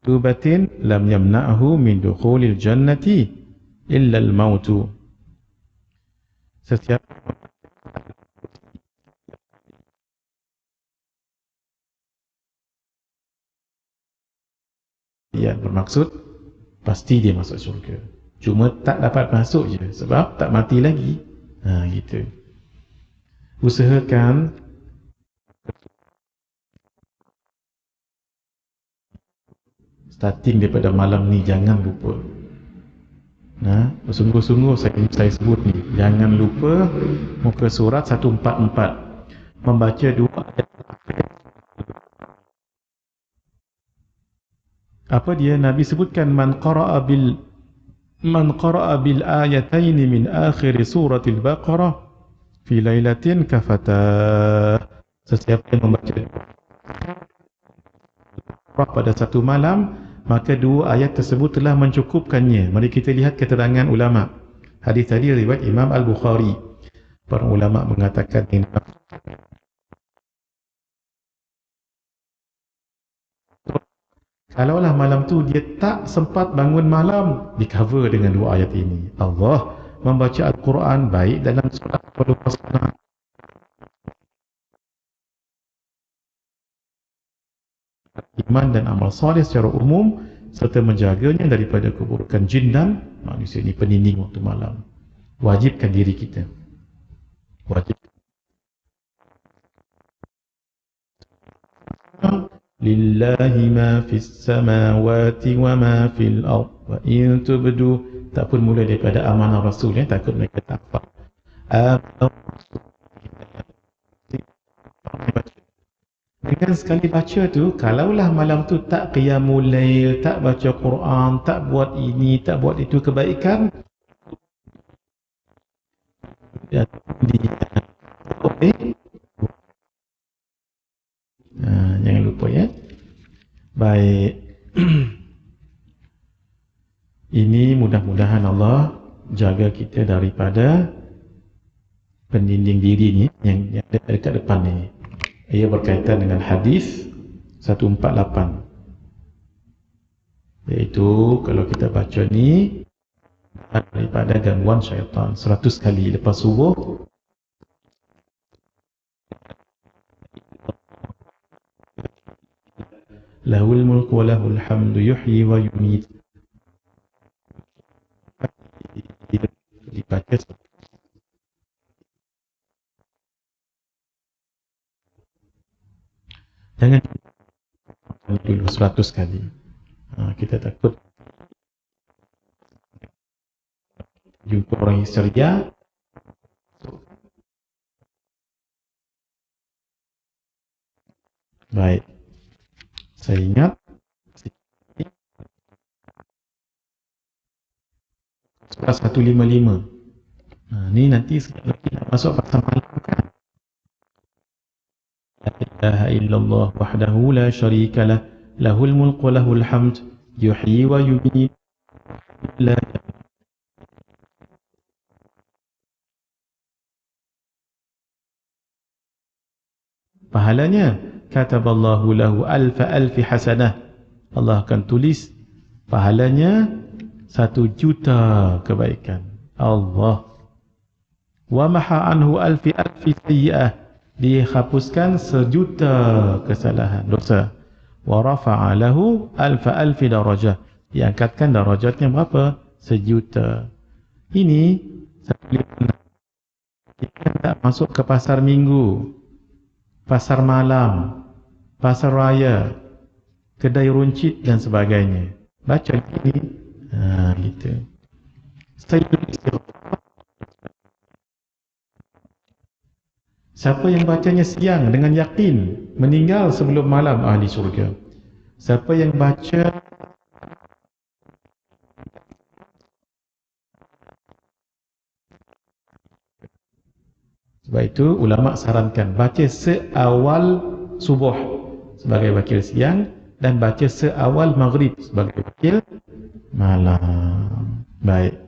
Tubatin lam yamna'hu min dukhulil jannati illa al-mautu. Setiap dia bermaksud pasti dia masuk syurga, cuma tak dapat masuk je sebab tak mati lagi. Gitu. Usahakan starting daripada malam ni jangan lupa. Sungguh-sungguh saya sebut ni, jangan lupa muka surat 144, membaca 2 ayat. Apa dia? Nabi sebutkan man qara'a bil ayatain min akhir suratil Baqarah fi lailatin kafata. Sesiapa yang membaca pada satu malam, maka 2 ayat tersebut telah mencukupkannya. Mari kita lihat keterangan ulama. Hadis tadi riwayat Imam Al-Bukhari. Para ulama mengatakan ini, kalaulah malam tu dia tak sempat bangun malam, di cover dengan 2 ayat ini. Allah membaca Al-Quran baik dalam solat atau lepas solat. Iman dan amal soleh secara umum, serta menjaganya daripada keburukan jin dan manusia. Ini peninding waktu malam. Wajibkan diri kita. Wajib. Lillahi ma fis samawati wa ma fil ard wa in tubdu. Tak pun mula daripada amanah Rasul, takut mereka tak faham. Dengan sekali baca tu, kalaulah malam tu tak qiyamul lail, tak baca Quran, tak buat ini, tak buat itu kebaikan, dia jangan lupa ya. Baik. Ini mudah-mudahan Allah jaga kita daripada pendinding diri ni yang ada dekat depan ni. Ia berkaitan dengan hadis 148, iaitu kalau kita baca ni daripada gangguan syaitan 100 kali lepas subuh. Lahul mulku wa lahul hamdu yuhyi wa yumit. Dibaca jangan dulu 100 kali. Kita takut jumpa orang histeria. Baik, saya ingat surah 155. Ni nanti sekali lagi nak masuk pasal malam kan. La ilaha illallah wahdahu la syarika lah, lahul mulku wa lahul hamd, yuhyi wa yumiit, la pahalanya kataballahu lahu alfi hasanah, Allah akan tulis pahalanya 1,000,000 kebaikan. Allah. Wa maha anhu alfi sayyi'ah, dihapuskan 1,000,000 kesalahan dosa. Wa rafa'a lahu alfi darajah, diangkatkan darajatnya berapa? 1,000,000. Ini kita tak masuk ke pasar minggu, pasar malam, pasar raya, kedai runcit dan sebagainya. Baca ini, gitu. Siapa yang bacanya siang dengan yakin, meninggal sebelum malam ahli syurga. Siapa yang baca sebab itu ulama sarankan baca seawal subuh sebagai wakil siang dan baca seawal maghrib sebagai wakil malam. Baik.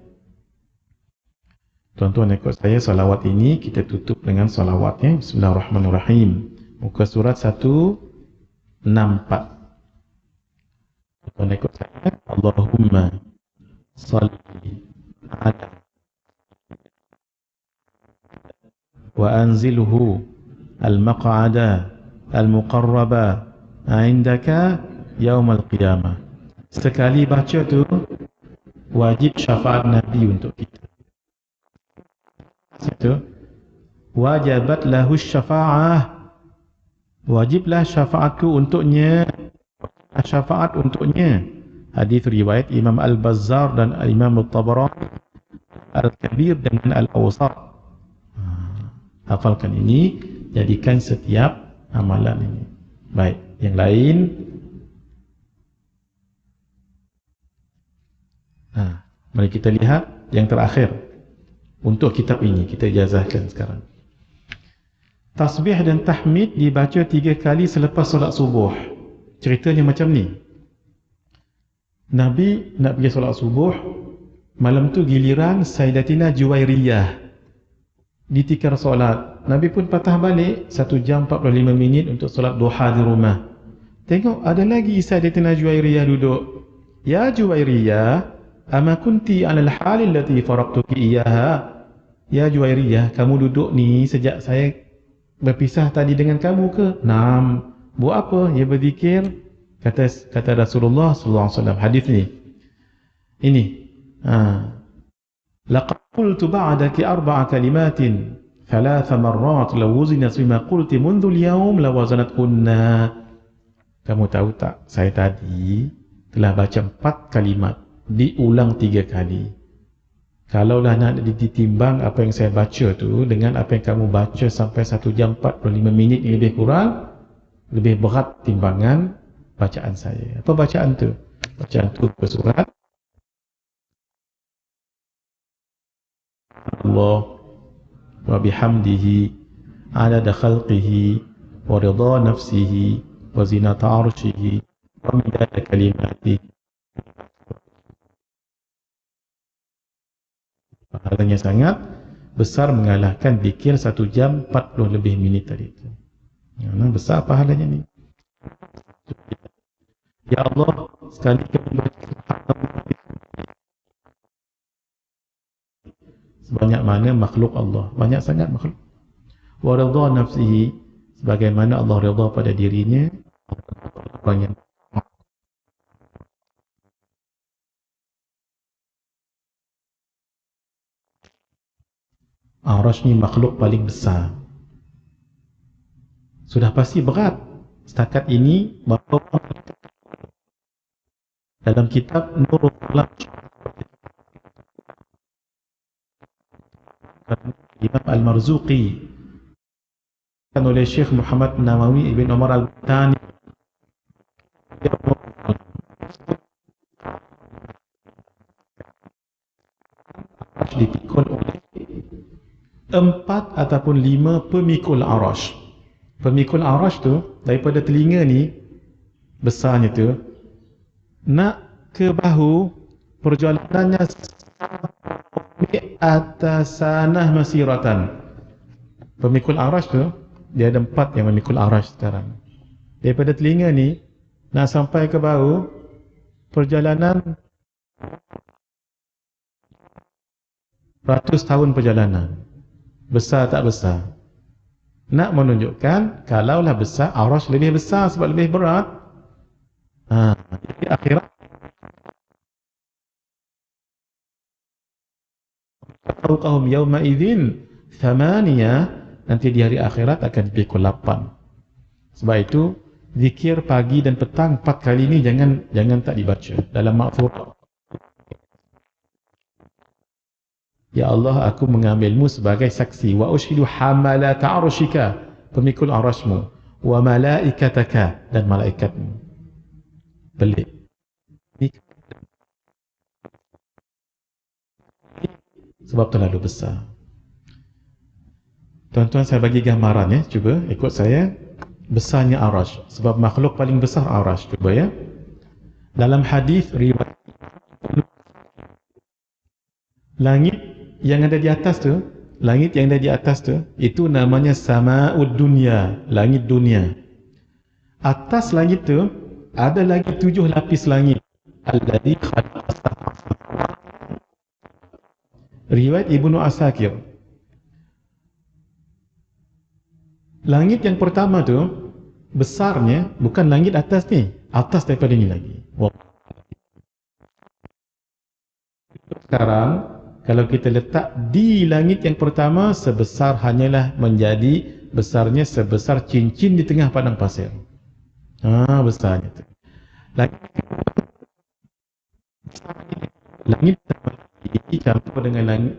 Tuan-tuan ikut saya salawat ini kita tutup dengan salawatnya. Bismillahirrahmanirrahim. Muka surat 164. Tuan ikut saya. Allahumma salli ala wa anzilhu al-maq'ada al-muqarraba indaka yaumal qiyamah. Sekali baca tu wajib syafaat Nabi untuk kita. Itu wajibat lahu syafa'ah, wajiblah syafaatku untuknya, syafaat untuknya. Hadis riwayat Imam Al-Bazzar dan Imam Al-Tabarani, Al-Kabir dengan Al-Awsat. Hafalkan ini, jadikan setiap amalan ini. Baik, yang lain. Mari kita lihat yang terakhir. Untuk kitab ini kita ijazahkan sekarang. Tasbih dan tahmid dibaca 3 kali selepas solat subuh. Ceritanya macam ni. Nabi nak pergi solat subuh, malam tu giliran Sayyidatina Juwairiyah ditikar solat. Nabi pun patah balik 1 jam 45 minit untuk solat duha di rumah. Tengok ada lagi Sayyidatina Juwairiyah duduk. Ya Juwairiyah, ama kunti 'alal halil lati faraqtuki iyyaha. Ya Juwairiyah, kamu duduk ni sejak saya berpisah tadi dengan kamu ke? Naam. Buat apa? Ya berzikir. Kata Rasulullah sallallahu alaihi wasallam, hadis ni. Ini. Laqad qultu ba'daki 4 kalimatin 3 marrat law wuzina bima qulti mundu al-yawm lawazanatkunna. Kamu tahu tak? Saya tadi telah baca 4 kalimat, diulang 3 kali. Kalaulah nak ditimbang apa yang saya baca tu dengan apa yang kamu baca sampai 1 jam 45 minit lebih kurang, lebih berat timbangan bacaan saya. Apa bacaan tu? Bacaan tu bersurat Allah wa bihamdihi adada khalqihi wa ridha nafsihi wa zinata arshihi wa midada kalimatihi. Pahalanya sangat besar mengalahkan zikir 1 jam 40 lebih minit tadi itu. Besar pahalanya ni. Ya Allah, sekali kami sebanyak mana makhluk Allah, banyak sangat makhluk. Wa ridha nafsihi, sebagaimana Allah ridha pada dirinya, banyak. Arash ni makhluk paling besar. Sudah pasti berat. Setakat ini berapa dalam kitab Nurul Qalam Al-Marzuqi oleh Syekh Muhammad Nawawi Ibn Umar Al-Thani dipikul oleh 4 ataupun 5 pemikul arash. Pemikul arash tu daripada telinga ni besarnya tu nak ke bahu, perjalanannya atas sanah masiratan. Pemikul arash tu dia ada 4 yang memikul arash sekarang. Daripada telinga ni nak sampai ke bahu, perjalanan ratus tahun perjalanan. Besar tak besar? Nak menunjukkan kalaulah besar, arash lebih besar sebab lebih berat. Jadi akhirat fawqahum yawma idzin thamaniya, nanti di hari akhirat akan dipikul 8. Sebab itu zikir pagi dan petang 4 kali ni jangan tak dibaca dalam maghfurah. Ya Allah, aku mengambilmu sebagai saksi. Wa ushidu hamalata arshika, pemikul arashmu, wa malaikataka, dan malaikatmu. Pelik. Sebab terlalu besar. Tuan-tuan, saya bagi gambaran ya, cuba ikut saya. Besarnya arash, sebab makhluk paling besar arash. Cuba ya. Dalam hadis riwayat, langit yang ada di atas tu, langit yang ada di atas tu, itu namanya sama'ud dunya, langit dunia. Atas langit tu ada lagi 7 lapis langit. Alladzi khalaqa. Riwayat Ibnu Asakir. Langit yang pertama tu besarnya bukan langit atas ni, atas daripada ni lagi. Sekarang kalau kita letak di langit yang pertama, sebesar hanyalah menjadi besarnya sebesar cincin di tengah padang pasir. Besarnya tu. Langit campur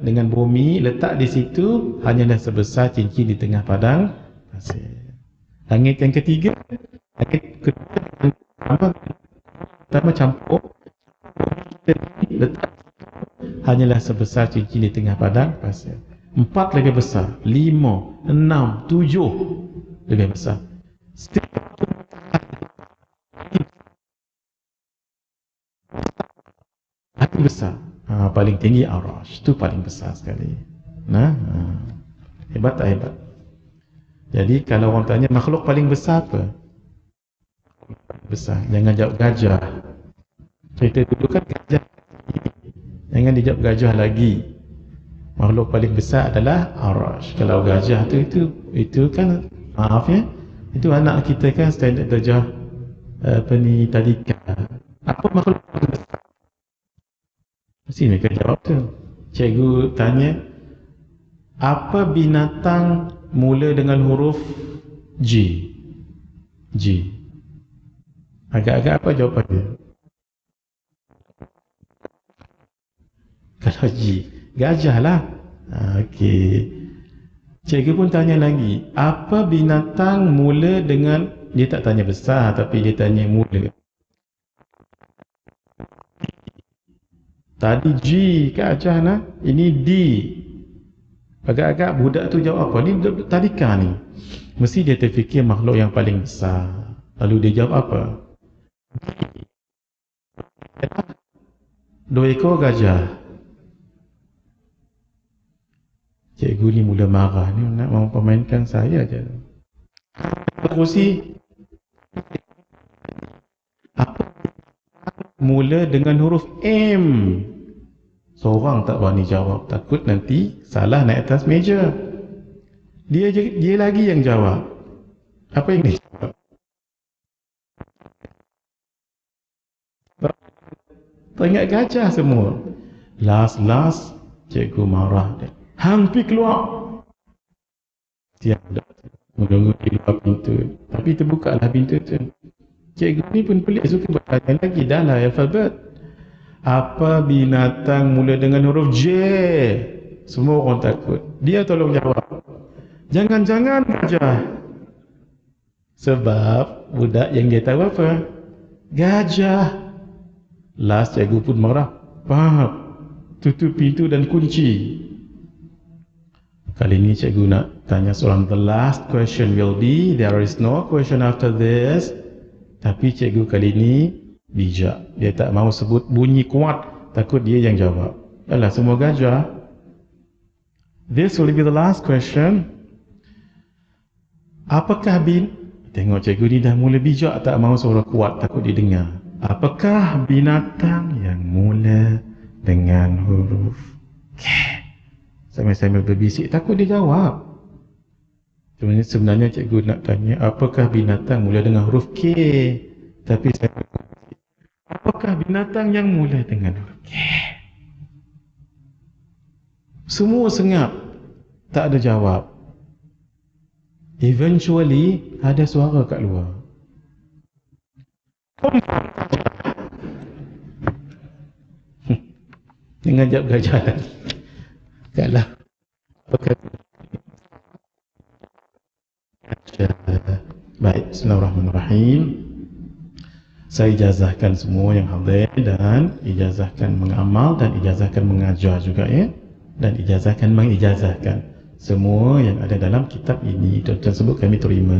dengan bumi, letak di situ hanyalah sebesar cincin di tengah padang pasir. Langit yang ketiga, langit pertama campur, letak hanyalah sebesar cincin di tengah padang pasir. 4 lebih besar, 5, 6, 7 lebih besar. Hati besar. Paling tinggi arash, itu paling besar sekali. Hebat tak hebat? Jadi kalau orang tanya makhluk paling besar apa? Besar. Jangan jawab gajah. Cerita dulu kan gajah. Jangan dijawab gajah lagi. Makhluk paling besar adalah arash. Kalau gajah itu kan, maaf ya, itu anak kita kan standard darjah tadika. Apa makhluk paling besar? Mesti mereka jawab tu. Cikgu tanya, apa binatang mula dengan huruf G? G. Agak-agak apa jawapan dia? Kalau G, gajah lah. Okey. Cikgu pun tanya lagi, apa binatang mula dengan, dia tak tanya besar tapi dia tanya mula. Tadi G, gajah lah. Ini D. Agak-agak budak tu jawab apa? Ni tadika ni. Mesti dia terfikir makhluk yang paling besar. Lalu dia jawab apa? 2 ekor gajah. Cikgu ni mula marah ni, nak mempermainkan saya je. Terusi, apa mula dengan huruf M? Seorang tak berani jawab, takut nanti salah naik atas meja. Dia lagi yang jawab. Apa yang dia jawab? Teringat gajah semua. Last cikgu marah dia. Hang pergi keluar. Siap dah. Menunggu di luar pintu. Tapi terbukalah pintu tu. Cikgu ni pun pelik, suka bertanya lagi. Dah lah alfabet. Apa binatang mula dengan huruf J? Semua orang takut. Dia tolong jawab. Jangan-jangan gajah. Sebab budak yang dia tahu apa? Gajah. Last cikgu pun marah. Faham? Tutup pintu dan kunci. Kali ini cikgu nak tanya soalan. The last question will be, there is no question after this. Tapi cikgu kali ini bijak. Dia tak mahu sebut bunyi kuat. Takut dia yang jawab. Alah, semua gajah. This will be the last question. Apakah Tengok cikgu ni dah mula bijak, tak mahu suara kuat, takut didengar. Apakah binatang yang mula dengan huruf K? Sambil-sambil berbisik, takut dia jawab. Sebenarnya cikgu nak tanya, apakah binatang mula dengan huruf K? Tapi saya apakah binatang yang mula dengan huruf K? Semua senyap, tak ada jawab. Eventually ada suara kat luar. Jangan jawab gajah lagi. Taklah. Baik, bismillahirrahmanirrahim. Saya ijazahkan semua yang hadir dan ijazahkan mengamal dan ijazahkan mengajar juga ya. Dan ijazahkan mengijazahkan. Semua yang ada dalam kitab ini tuan-tuan sebut kami terima.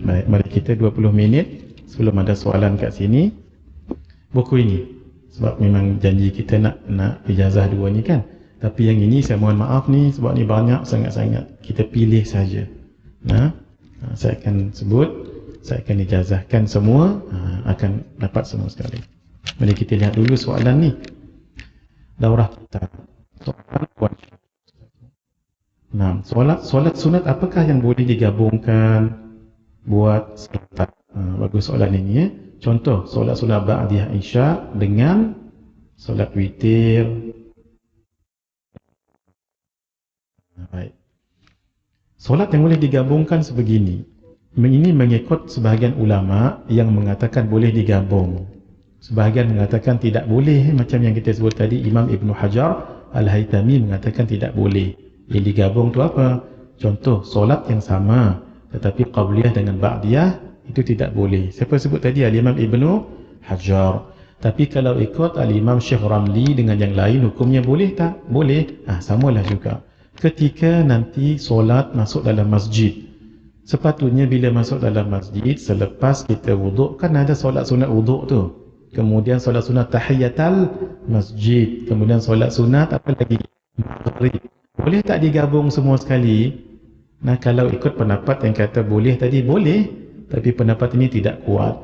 Baik, mari kita 20 minit sebelum ada soalan kat sini buku ini. Sebab memang janji kita nak ijazah dua ni kan. Tapi yang ini saya mohon maaf ni sebab ni banyak sangat-sangat. Kita pilih saja. Saya akan sebut, saya akan ijazahkan semua, akan dapat semua sekali. Mari kita lihat dulu soalan ni. Daurah kita. Solat sunat apakah yang boleh digabungkan buat solat? Bagus soalan ini ya. Contoh, solat sunat ba'diyah isya dengan solat witir. Baik. Solat yang boleh digabungkan sebegini. Ini mengikut sebahagian ulama yang mengatakan boleh digabung. Sebahagian mengatakan tidak boleh, macam yang kita sebut tadi, Imam Ibn Hajar Al-Haytami mengatakan tidak boleh. Yang digabung tu apa? Contoh, solat yang sama tetapi qabliyah dengan ba'diyah itu tidak boleh. Siapa sebut tadi? Al-Imam Ibn Hajar. Tapi kalau ikut Al-Imam Syekh Ramli dengan yang lain, hukumnya boleh tak? Boleh. Samalah juga. Ketika nanti solat masuk dalam masjid, sepatutnya bila masuk dalam masjid, selepas kita wuduk, kan ada solat sunat wuduk tu. Kemudian solat sunat tahiyatul masjid. Kemudian solat sunat apa lagi? Maghrib. Boleh tak digabung semua sekali? Kalau ikut pendapat yang kata boleh tadi, boleh. Tapi pendapat ini tidak kuat.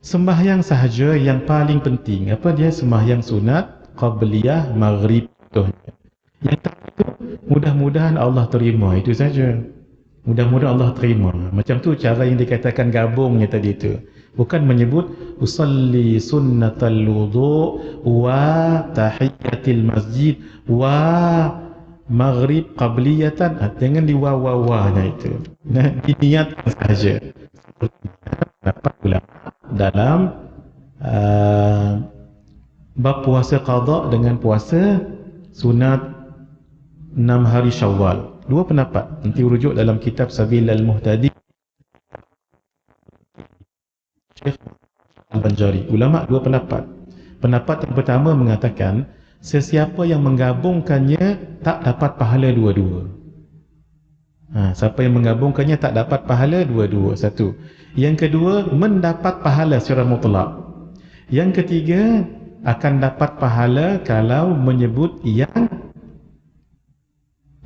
Sembahyang sahaja yang paling penting. Apa dia? Sembahyang sunat, qabliyah, maghrib. Yang itu mudah-mudahan Allah terima. Itu saja. Mudah-mudahan Allah terima. Macam tu cara yang dikatakan gabungnya tadi itu. Bukan menyebut usalli sunnatal wudu' wa tahiyatil masjid wa maghrib qabliyatan. Jangan di wa-wa-wa-nya itu. Diniatkan saja. Dapat pula dalam bab puasa qada dengan puasa sunat 6 hari Syawal. Dua pendapat. Nanti rujuk dalam kitab Sabilal Muhtadi Syekh Al-Banjari. Ulama dua pendapat. Pendapat yang pertama mengatakan sesiapa yang menggabungkannya tak dapat pahala dua-dua. Siapa yang menggabungkannya tak dapat pahala dua-dua. Satu. Yang kedua, mendapat pahala secara mutlak. Yang ketiga, akan dapat pahala kalau menyebut yang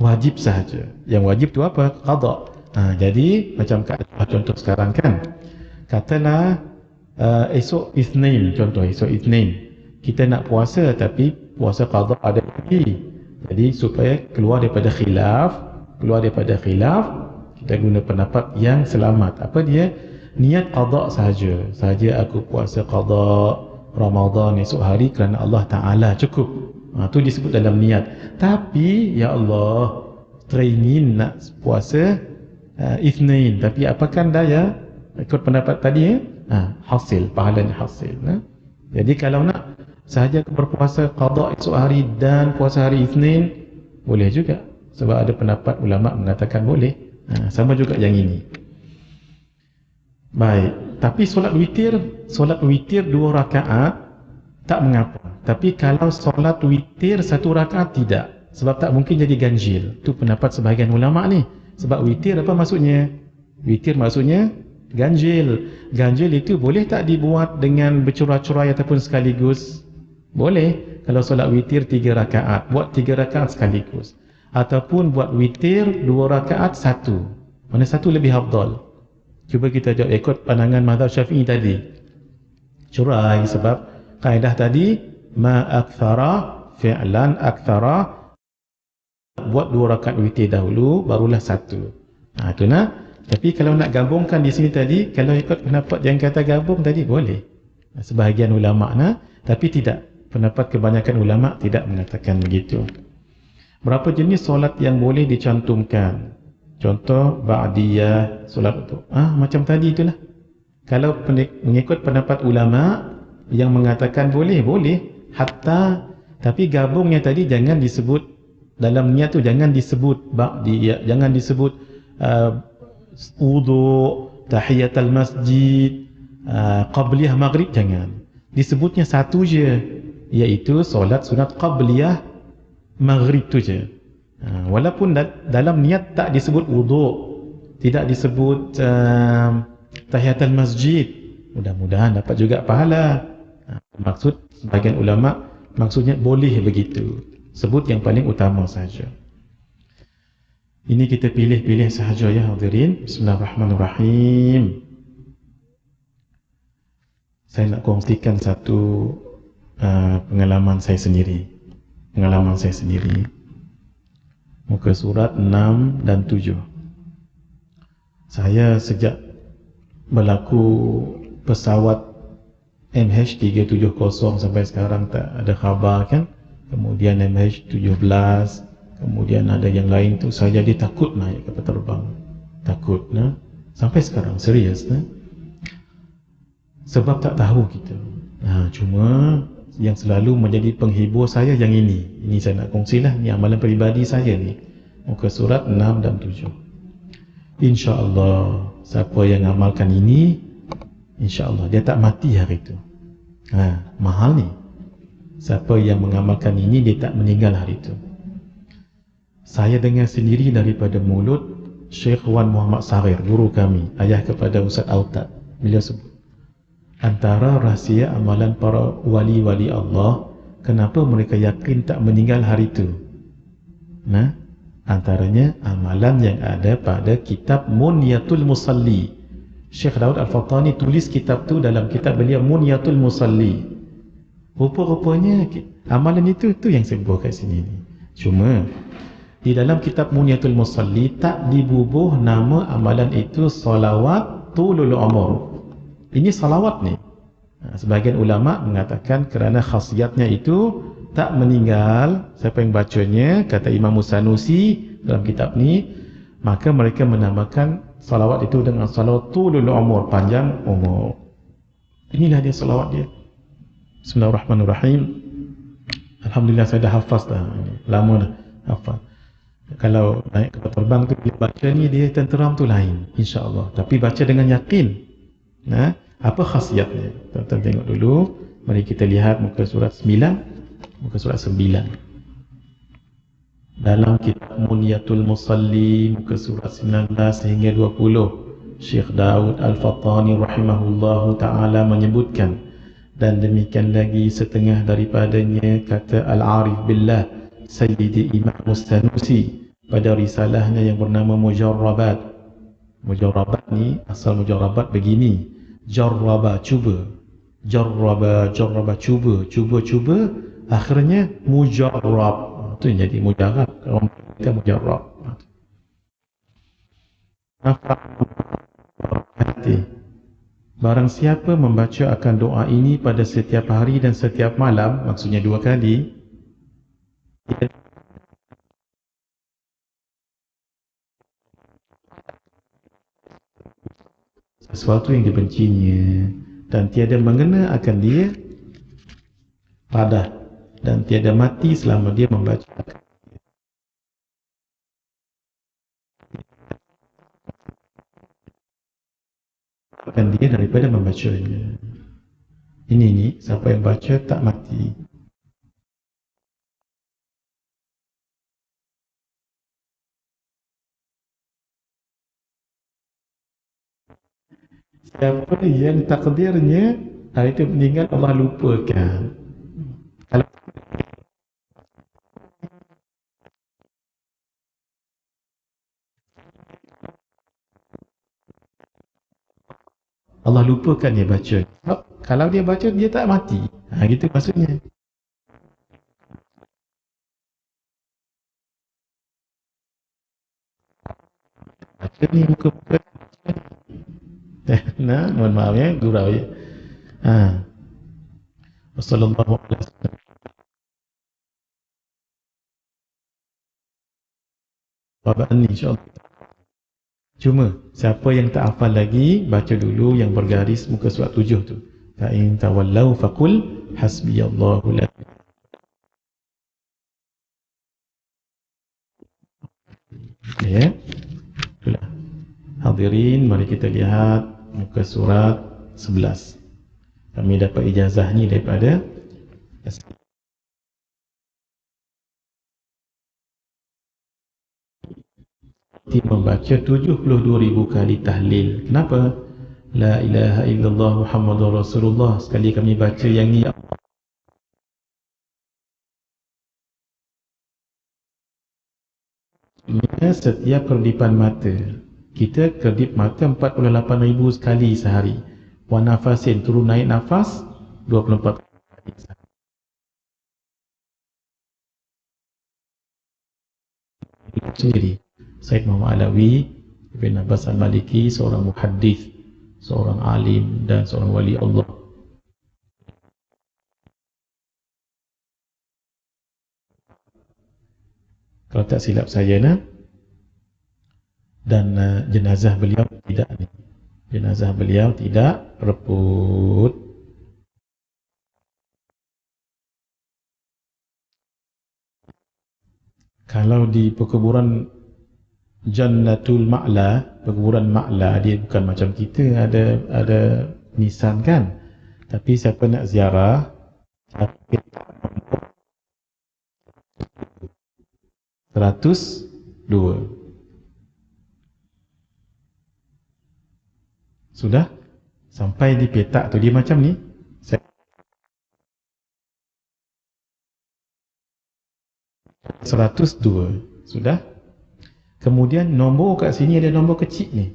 wajib sahaja. Yang wajib tu apa? Qada. Jadi macam contoh sekarang kan, katalah esok Isnin, contoh esok Isnin kita nak puasa tapi puasa qada ada lagi. Jadi supaya keluar daripada khilaf, kita guna pendapat yang selamat. Apa dia? Niat qada sahaja aku puasa qada Ramadan esok hari kerana Allah Ta'ala, cukup. Tu disebut dalam niat. Tapi ya Allah, teringin nak puasa Isnin, tapi apakah daya ikut pendapat tadi hasil, pahalanya hasil. Jadi kalau nak sahaja berpuasa qada esok hari dan puasa hari Isnin, Boleh juga. Sebab ada pendapat ulama mengatakan boleh. Sama juga yang ini. Baik. Tapi solat witir 2 rakaat tak mengapa. Tapi kalau solat witir 1 rakaat tidak. Sebab tak mungkin jadi ganjil. Itu pendapat sebahagian ulama ni. Sebab witir apa maksudnya? Witir maksudnya ganjil. Ganjil itu boleh tak dibuat dengan bercurai-curai ataupun sekaligus? Boleh. Kalau solat witir 3 rakaat, buat 3 rakaat sekaligus. Ataupun buat witir 2 rakaat 1. Mana satu lebih afdal? Cuba kita jawab ikut pandangan mazhab Syafi'i tadi. Curai, sebab kaedah tadi ma akthara fi'lan akthara, buat 2 rakaat witir dahulu barulah 1. Itu nak. Tapi kalau nak gabungkan di sini tadi, kalau ikut pendapat yang kata gabung tadi boleh. Sebahagian ulama tapi tidak. Pendapat kebanyakan ulama tidak mengatakan begitu. Berapa jenis solat yang boleh dicantumkan? Contoh ba'diyah, solat untuk macam tadi itulah. Kalau mengikut pendapat ulama yang mengatakan boleh, hatta, tapi gabungnya tadi jangan disebut dalam niat tu, jangan disebut ba'diyah, jangan disebut wudu, tahiyatul masjid, qabliyah maghrib, jangan. Disebutnya satu je, iaitu solat sunat qabliyah maghrib tu je. Walaupun dalam niat tak disebut wudu, tidak disebut tahiyatul masjid, mudah-mudahan dapat juga pahala. Maksud sebagian ulama maksudnya boleh begitu, sebut yang paling utama saja. Ini kita pilih-pilih sahaja ya hadirin. Bismillahirrahmanirrahim. Saya nak kongsikan satu pengalaman saya sendiri. Muka surat 6 dan 7. Saya sejak berlaku pesawat MH370 sampai sekarang tak ada khabar kan. Kemudian MH17, kemudian ada yang lain tu, saya jadi takut naik kapal terbang. Takut sampai sekarang serius sebab tak tahu kita. Cuma yang selalu menjadi penghibur saya yang ini saya nak kongsilah, ni amalan peribadi saya ni. Muka surat 6 dan 7. InsyaAllah siapa yang amalkan ini, InsyaAllah dia tak mati hari itu. Mahal ni. Siapa yang mengamalkan ini, dia tak meninggal hari itu. Saya dengar sendiri daripada mulut Syekh Wan Muhammad Sarir, guru kami, ayah kepada Ustaz Autad. Beliau sebut, antara rahsia amalan para wali-wali Allah, kenapa mereka yakin tak meninggal hari itu? Antaranya amalan yang ada pada kitab Munyatul Musalli. Syekh Daud Al-Fattani tulis kitab tu dalam kitab beliau Munyatul Musalli. Rupa-rupanya amalan itu yang saya bawa kat sini ni. Cuma di dalam kitab Munyatul Musalli tak dibubuh nama amalan itu salawat tulul umur. Ini salawat ni. Sebahagian ulama mengatakan kerana khasiatnya itu tak meninggal. Siapa yang bacanya, kata Imam Sanusi dalam kitab ni, maka mereka menamakan salawat itu dengan salawat tulul umur, panjang umur. Inilah dia salawat dia. Bismillahirrahmanirrahim. Alhamdulillah saya dah hafaz dah. Lama dah hafaz. Kalau naik kapal terbang tu dia baca ni, dia tenteram tu lain, insya-Allah. Tapi baca dengan yakin. Apa khasiatnya? Tuan-tuan tengok dulu. Mari kita lihat muka surat 9. Muka surat 9. Dalam kitab Munyatul Musalli, muka surat 19 hingga 20, Syekh Daud Al-Fattani rahimahullahu ta'ala menyebutkan, dan demikian lagi setengah daripadanya kata Al-Arif Billah Sayyidi Imam Sanusi pada risalahnya yang bernama Mujarrabat. Mujarrabat ni, asal mujarrabat begini, jarraba, cuba, jarraba, cuba, akhirnya mujarrab. Itu yang jadi mujarrab. Kalau kita mujarrab, hati. Barang siapa membaca akan doa ini pada setiap hari dan setiap malam, maksudnya 2 kali, sesuatu yang dibencinya dan tiada mengena akan dia padah dan tiada mati selama dia membaca. akan dia daripada membacanya. Ini siapa yang baca tak mati. Siapa yang takdirnya hari itu meninggal Allah lupakan. Kalau Allah lupakan dia baca. Kalau dia baca dia tak mati. Gitu maksudnya. Baca ni muka-muka. Nah, mohon maaf ya, gurau ya. Wassallallahu alaihi wasallam. Waba'an insyaAllah. Cuma, siapa yang tak hafal lagi, baca dulu yang bergaris muka surat 7 tu. Fa'in tawallau faqul hasbiyallahu la. Ya. Itulah. Hadirin, mari kita lihat muka surat 11. Kami dapat ijazah ni daripada membaca 72,000 kali tahlil. Kenapa? La ilaha illallah Muhammadur Rasulullah. Sekali kami baca yang ni, setiap kerdipan mata kita kedip mata 48,000 sekali sehari. Wa nafasin, turun naik nafas 24 kali sehari. Sendiri Said Muhammad Alawi bin Abbas Al-Maliki, seorang muhaddis, seorang alim dan seorang wali Allah. Kalau tak silap saya dan jenazah beliau tidak ni. Jenazah beliau tidak reput. Kalau di perkuburan Jannatul Ma'la, perkuburan Ma'la, dia bukan macam kita ada nisan kan. Tapi siapa nak ziarah, 102. Sudah? Sampai di petak tu dia macam ni. 102. Sudah? Kemudian nombor kat sini ada nombor kecil ni.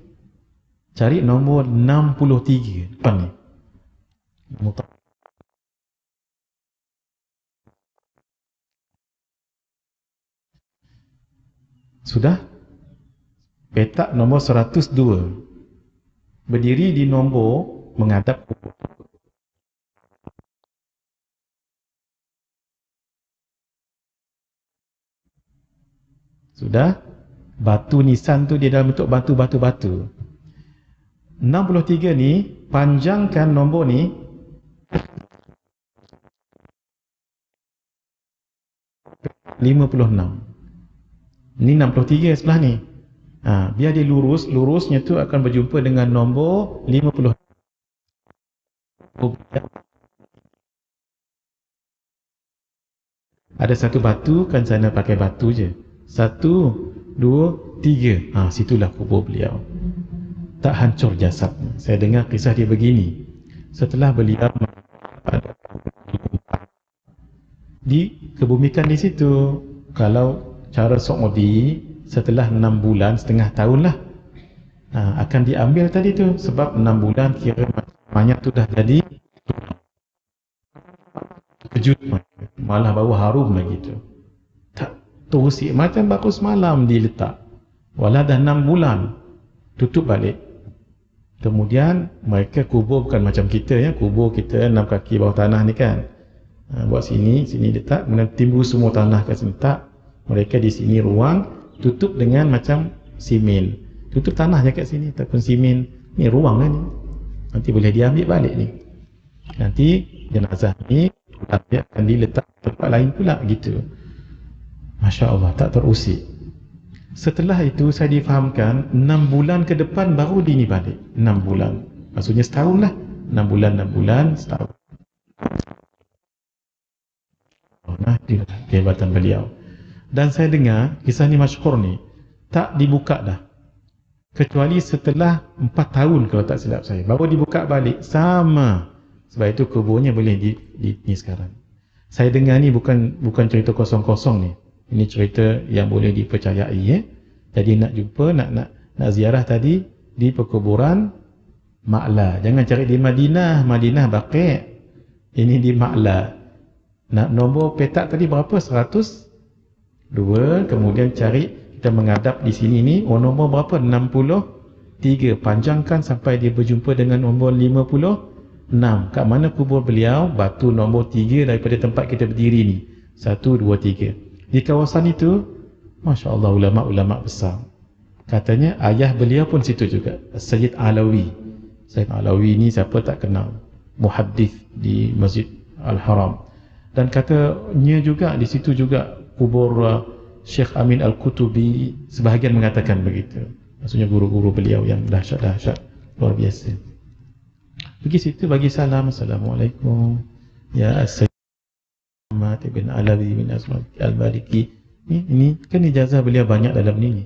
Cari nombor 63 depan ni. Sudah? Petak nombor 102. Berdiri di nombor menghadap kubur. Sudah? Batu nisan tu dia dalam bentuk batu-batu-batu. 63 ni, panjangkan nombor ni 56. Ni 63 sebelah ni. Biar dia lurus, lurusnya tu akan berjumpa dengan nombor 50. Ada satu batu, kan sana pakai batu je. 1, 2, 3. Situlah kubur beliau. Tak hancur jasad. Saya dengar kisah dia begini. Setelah beliau dikebumikan di situ. Kalau cara Saudi, setelah 6 bulan, setengah tahun lah, akan diambil tadi tu. Sebab 6 bulan kira mayat tu dah jadi kejut, malah bau harum lagi tu. Tak terusik, macam baru semalam diletak. Walau dah 6 bulan, tutup balik. Kemudian mereka kubur bukan macam kita ya, kubur kita 6 kaki bawah tanah ni kan. Buat sini letak, kemudian timbul semua tanah kat sini. Tak, mereka di sini ruang, tutup dengan macam simen. Tutup tanah je kat sini ataupun simen. Ni ruang kan ni. Nanti boleh diambil balik ni. Nanti jenazah ni dia akan diletak tempat lain pula gitu. Masya Allah, tak terusik. Setelah itu saya difahamkan 6 bulan ke depan baru dini balik. 6 bulan. Maksudnya setahun lah. 6 bulan, 6 bulan, setahun. Nah, itu kehebatan beliau. Dan saya dengar kisah ni masyhur ni tak dibuka dah kecuali setelah 4 tahun kalau tak silap saya, baru dibuka balik sama. Sebab itu kuburnya boleh ni sekarang. Saya dengar ni bukan cerita kosong-kosong ni. Ini cerita yang boleh dipercayai Jadi nak jumpa, nak ziarah tadi di perkuburan Ma'la. Jangan cari di Madinah, Madinah Baqi'. Ini di Ma'la. Nak nombor petak tadi berapa? 102. Kemudian cari, kita menghadap di sini ni, nombor berapa? 63. Panjangkan sampai dia berjumpa dengan nombor 56. Kat mana kubur beliau? Batu nombor 3 daripada tempat kita berdiri ni. 1, 2, 3. Di kawasan itu, Masya Allah, ulama-ulama besar. Katanya ayah beliau pun situ juga, Sayyid Alawi. Sayyid Alawi ni siapa tak kenal, muhaddith di Masjid Al-Haram. Dan katanya juga di situ juga kubur Syekh Amin Al-Qutubi, sebahagian mengatakan begitu. Maksudnya guru-guru beliau yang dahsyat-dahsyat, luar biasa. Pergi situ bagi salam, Assalamualaikum ya As-Sayyid Muhammad ibn Alawi bin Asma Al-Maliki. Ini kan ijazah beliau banyak dalam ni.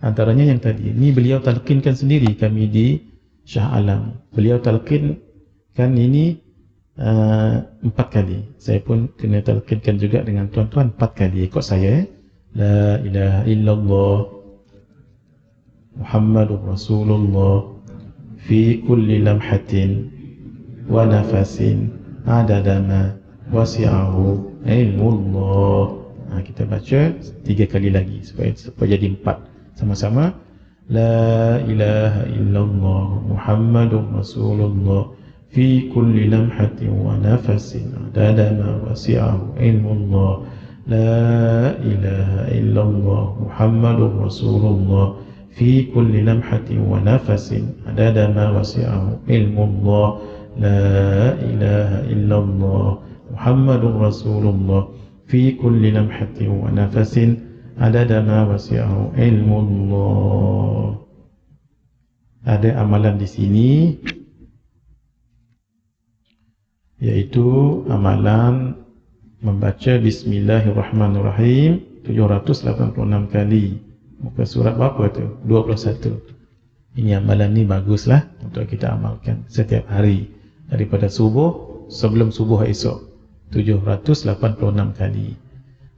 Antaranya yang tadi, ni beliau talqinkan sendiri kami di Shah Alam. Beliau talqinkan ini 4 kali. Saya pun kena talqinkan juga dengan tuan-tuan 4 kali. Ikut saya, La ilaha illallah Muhammadur Rasulullah fi kulli lamhatin wa nafasin adada ma wasi'ahu ilmullah. Kita baca 3 kali lagi supaya jadi 4. Sama-sama, La ilaha illallah Muhammadur Rasulullah fi kulli lamhatin wa nafasin adada ma wasi'ahu ilmullah. La ilaha illallah Muhammadur Rasulullah fi kulli lamhatin wa nafasin adada ma wasi'ahu ilmullah. La ilaha illallah Muhammadur Rasulullah fi kulli lamhatin wa nafasin adada ma wasi'ahu ilmullah. Ada amalan di sini, yaitu amalan membaca Bismillahirrahmanirrahim 786 kali. Muka surat berapa tu? 21. Ini amalan ni baguslah untuk kita amalkan setiap hari daripada subuh, sebelum subuh esok, 786 kali.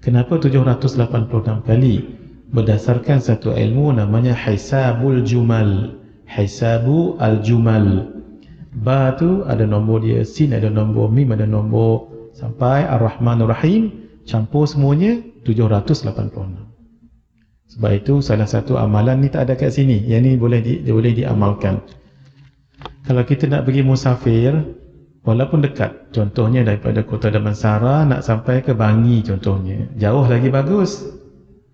Kenapa 786 kali? Berdasarkan satu ilmu namanya Hisabul Jumal. Hisabu Al-Jumal. Ba tu ada nombor dia, Sin ada nombor, Mim ada nombor, sampai Ar-Rahman Ar-Rahim, campur semuanya 786. Sebab itu salah satu amalan ni tak ada kat sini. Yang ni boleh diamalkan. Kalau kita nak pergi musafir, walaupun dekat, contohnya daripada Kota Damansara nak sampai ke Bangi contohnya, jauh lagi bagus,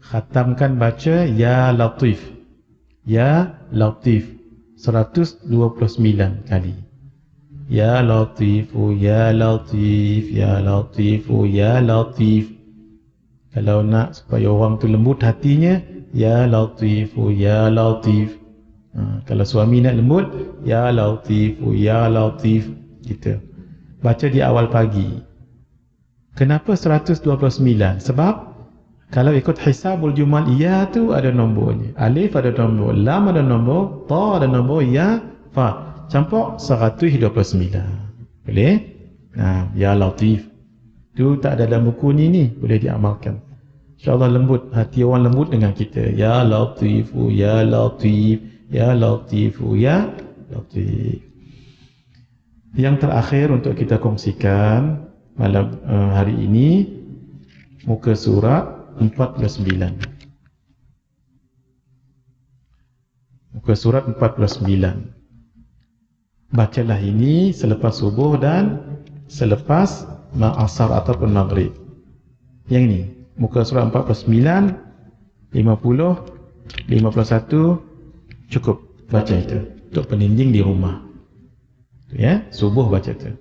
khatamkan baca Ya Latif. Ya Latif 129 kali. Ya Latifu, Ya Latif, Ya Latifu, Ya Latif. Kalau nak supaya orang tu lembut hatinya, Ya Latifu, Ya Latif. Kalau suami nak lembut, Ya Latifu, Ya Latif. Gitu. Baca di awal pagi. Kenapa 129? Sebab kalau ikut Hisabul Jumal, Ya tu ada nombornya, Alif ada nombor, Lam ada nombor, Ta ada nombor, Ya, Fa. Campur 129. Boleh? Ya Latif. Itu tak ada dalam buku ni, boleh diamalkan. InsyaAllah lembut, hati orang lembut dengan kita. Ya Latifu, Ya Latif, Ya Latifu, Ya Latif. Yang terakhir untuk kita kongsikan malam hari ini, muka surat 49. Muka surat 49. Bacalah ini selepas subuh dan selepas asar ataupun maghrib. Yang ini, muka surat 49, 50, 51, cukup baca itu untuk peninding di rumah. Ya, subuh baca tu.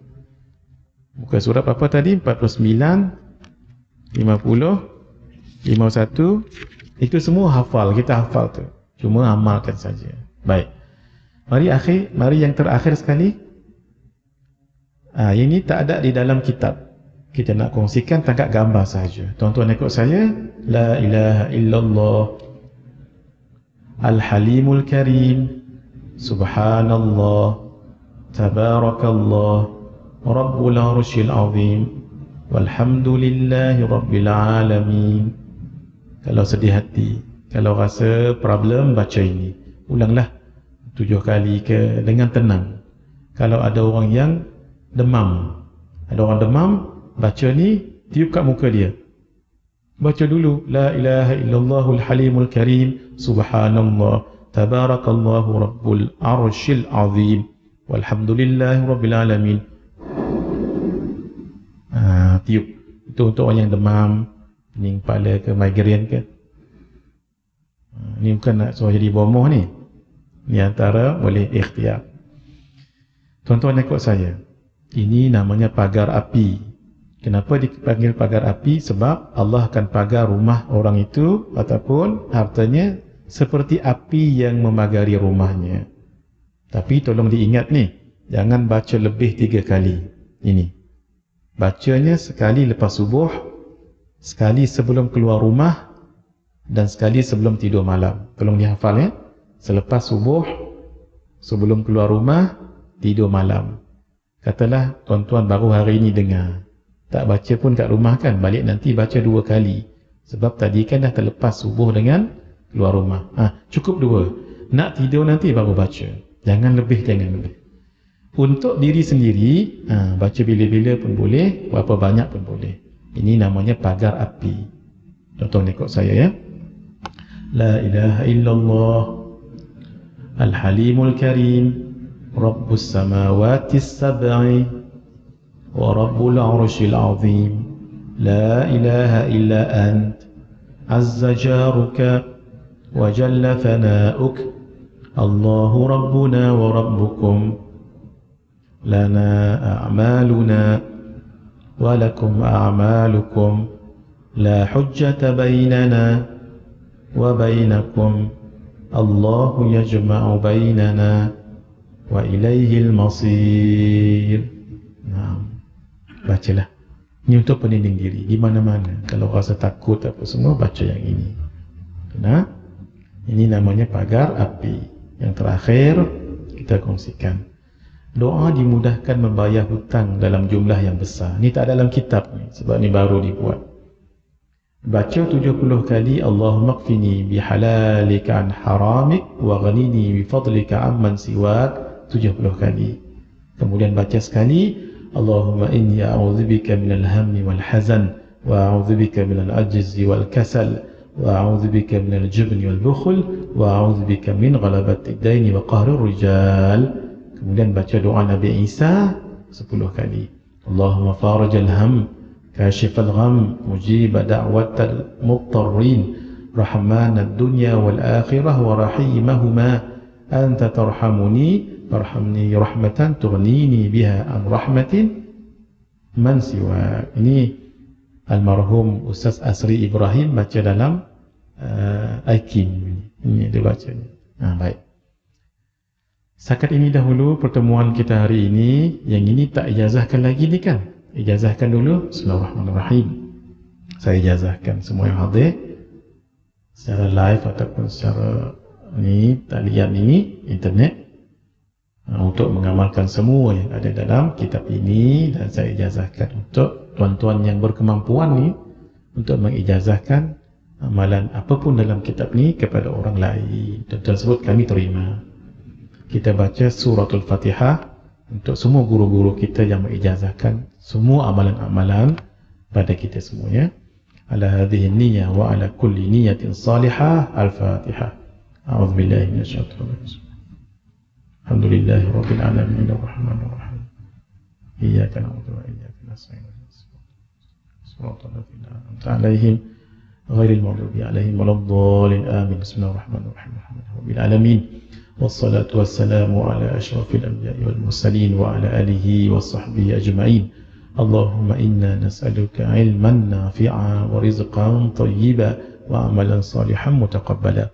Muka surat apa tadi? 49, 50, 51. Itu semua hafal, kita hafal tu. Cuma amalkan saja. Baik. Mari yang terakhir sekali. Ini tak ada di dalam kitab. Kita nak kongsikan tangkap gambar saja. Tuan-tuan ikut saya. La ilaha illallah Al-Halimul Karim, Subhanallah, Tabarakallah, Rabbul Arshil Azim, Walhamdulillahi Rabbil Alamin. Kalau sedih hati, kalau rasa problem, baca ini. Ulanglah 7 kali ke dengan tenang. Kalau ada orang yang demam, baca ni, tiup kat muka dia. Baca dulu, La ilaha illallahul halimul karim, Subhanallah, Tabarakallahu Rabbul Arshil Azim, Walhamdulillahi Rabbil Alamin. Tiup. Itu untuk orang yang demam, pening kepala ke, migraine ke. Ni bukan nak suruh jadi bomoh ni. Ni antara boleh ikhtiar. Tuan-tuan ikut saya. Ini namanya pagar api. Kenapa dipanggil pagar api? Sebab Allah akan pagar rumah orang itu ataupun hartanya seperti api yang memagari rumahnya. Tapi tolong diingat ni, jangan baca lebih 3 kali. Ini bacanya sekali lepas subuh, sekali sebelum keluar rumah, dan sekali sebelum tidur malam. Tolong dihafal ya. Selepas subuh, sebelum keluar rumah, tidur malam. Katalah tuan-tuan baru hari ini dengar, tak baca pun kat rumah kan, balik nanti baca 2 kali. Sebab tadi kan dah terlepas subuh dengan keluar rumah. Cukup 2. Nak tidur nanti baru baca. Jangan lebih. Untuk diri sendiri, baca bila-bila pun boleh, berapa banyak pun boleh. Ini namanya pagar api. Tuan-tuan ikut saya ya. La ilaha illallah Al-Halimul Karim, Rabbus Samawatis Sab'i wa Rabbul Arshil Azim, La ilaha illa ant, Azza jaruka wa jalla thana'uk, Allahu Rabbuna wa Rabbukum, lana a'maluna wa lakum a'malukum, la hujjata bainana wa bainakum, Allahu yajma'u bainana wa ilaihil masir. Bacalah. Ini untuk peninding diri di mana-mana. Kalau rasa takut apa semua, baca yang ini. Ini namanya pagar api. Yang terakhir kita kongsikan. Doa dimudahkan membayar hutang dalam jumlah yang besar. Ini tak dalam kitab ni, sebab ni baru dibuat. Baca 70 kali Allahumma qfini bihalalika an haramik wa ghanini bifadlika amman siwak, 70 kali. Kemudian baca sekali Allahumma inni a'udzubika minal hammi wal hazan wa a'udzubika minal ajzi wal kasal wa a'udzubika minal jubni wal bukhl wa a'udzubika min ghalabati ad-daini wa qahrir rijal. Kemudian baca doa Nabi Isa 10 kali. Allahumma farajal ham, kashifal gham, mujib da'watal muttarrin, rahmanad dunya wal akhirah wa rahimahuma, anta tarhamuni warhamni rahmatan tughnini biha an rahmatin man siwa. Ini almarhum Ustaz Asri Ibrahim baca dalam Aikim. Ini dia bacanya. Baik. Setakat ini dahulu pertemuan kita hari ini. Yang ini tak ijazahkan lagi ni kan? Ijazahkan dulu. Bismillahirrahmanirrahim. Saya ijazahkan semua yang hadir secara live ataupun secara ni talian ini internet, untuk mengamalkan semua yang ada dalam kitab ini. Dan saya ijazahkan untuk tuan-tuan yang berkemampuan ni untuk mengijazahkan amalan apapun dalam kitab ni kepada orang lain. Dan tersebut kami terima. Kita baca suratul Fatihah untuk semua guru-guru kita yang mengijazahkan semua amalan-amalan pada kita semuanya. Ala hadhihi niyyah wa ala kulli niyyatin salihah. Al-Fatihah. A'udzu billahi minasyaitonir rajim. Alhamdulillahi rabbil alamin arrahmanir rahim. Iyyaka na'budu wa iyyaka nasta'in. Shiratal ladzina an'amta 'alaihim ghairil maghdubi 'alaihim waladdallin. Amin. Bismillahirrahmanirrahim. Alhamdulillahirabbil alamin. Wassalatu wassalamu ala asyrafil anbiya'i wal mursalin wa ala alihi wa sahbihi ajma'in. Allahumma inna nas'aluka 'ilman nafi'a wa rizqan thayyiban wa amalan salihan mutaqabbala.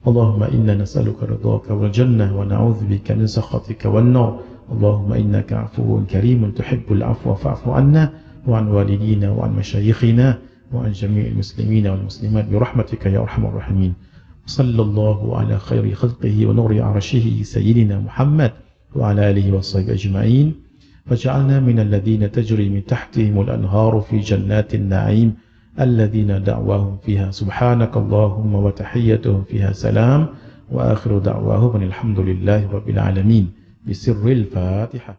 اللهم إنا نسألك رضاك والجنة ونعوذ بك من سخطك والنار. اللهم إنك عفو كريم تحب العفو فاعف عنا وعن والدينا وعن مشايخنا وعن جميع المسلمين والمسلمات برحمتك يا أرحم الراحمين. صلى الله على خير خلقه ونور عرشه سيدنا محمد وعلى آله وصحبه أجمعين، وجعلنا من الذين تجري من تحتهم الأنهار في جنات النعيم الذين دعواهم فيها سبحانك اللهم وتحيتهم فيها سلام، وآخر دعواهم الحمد لله رب العالمين، بسر الفاتحة.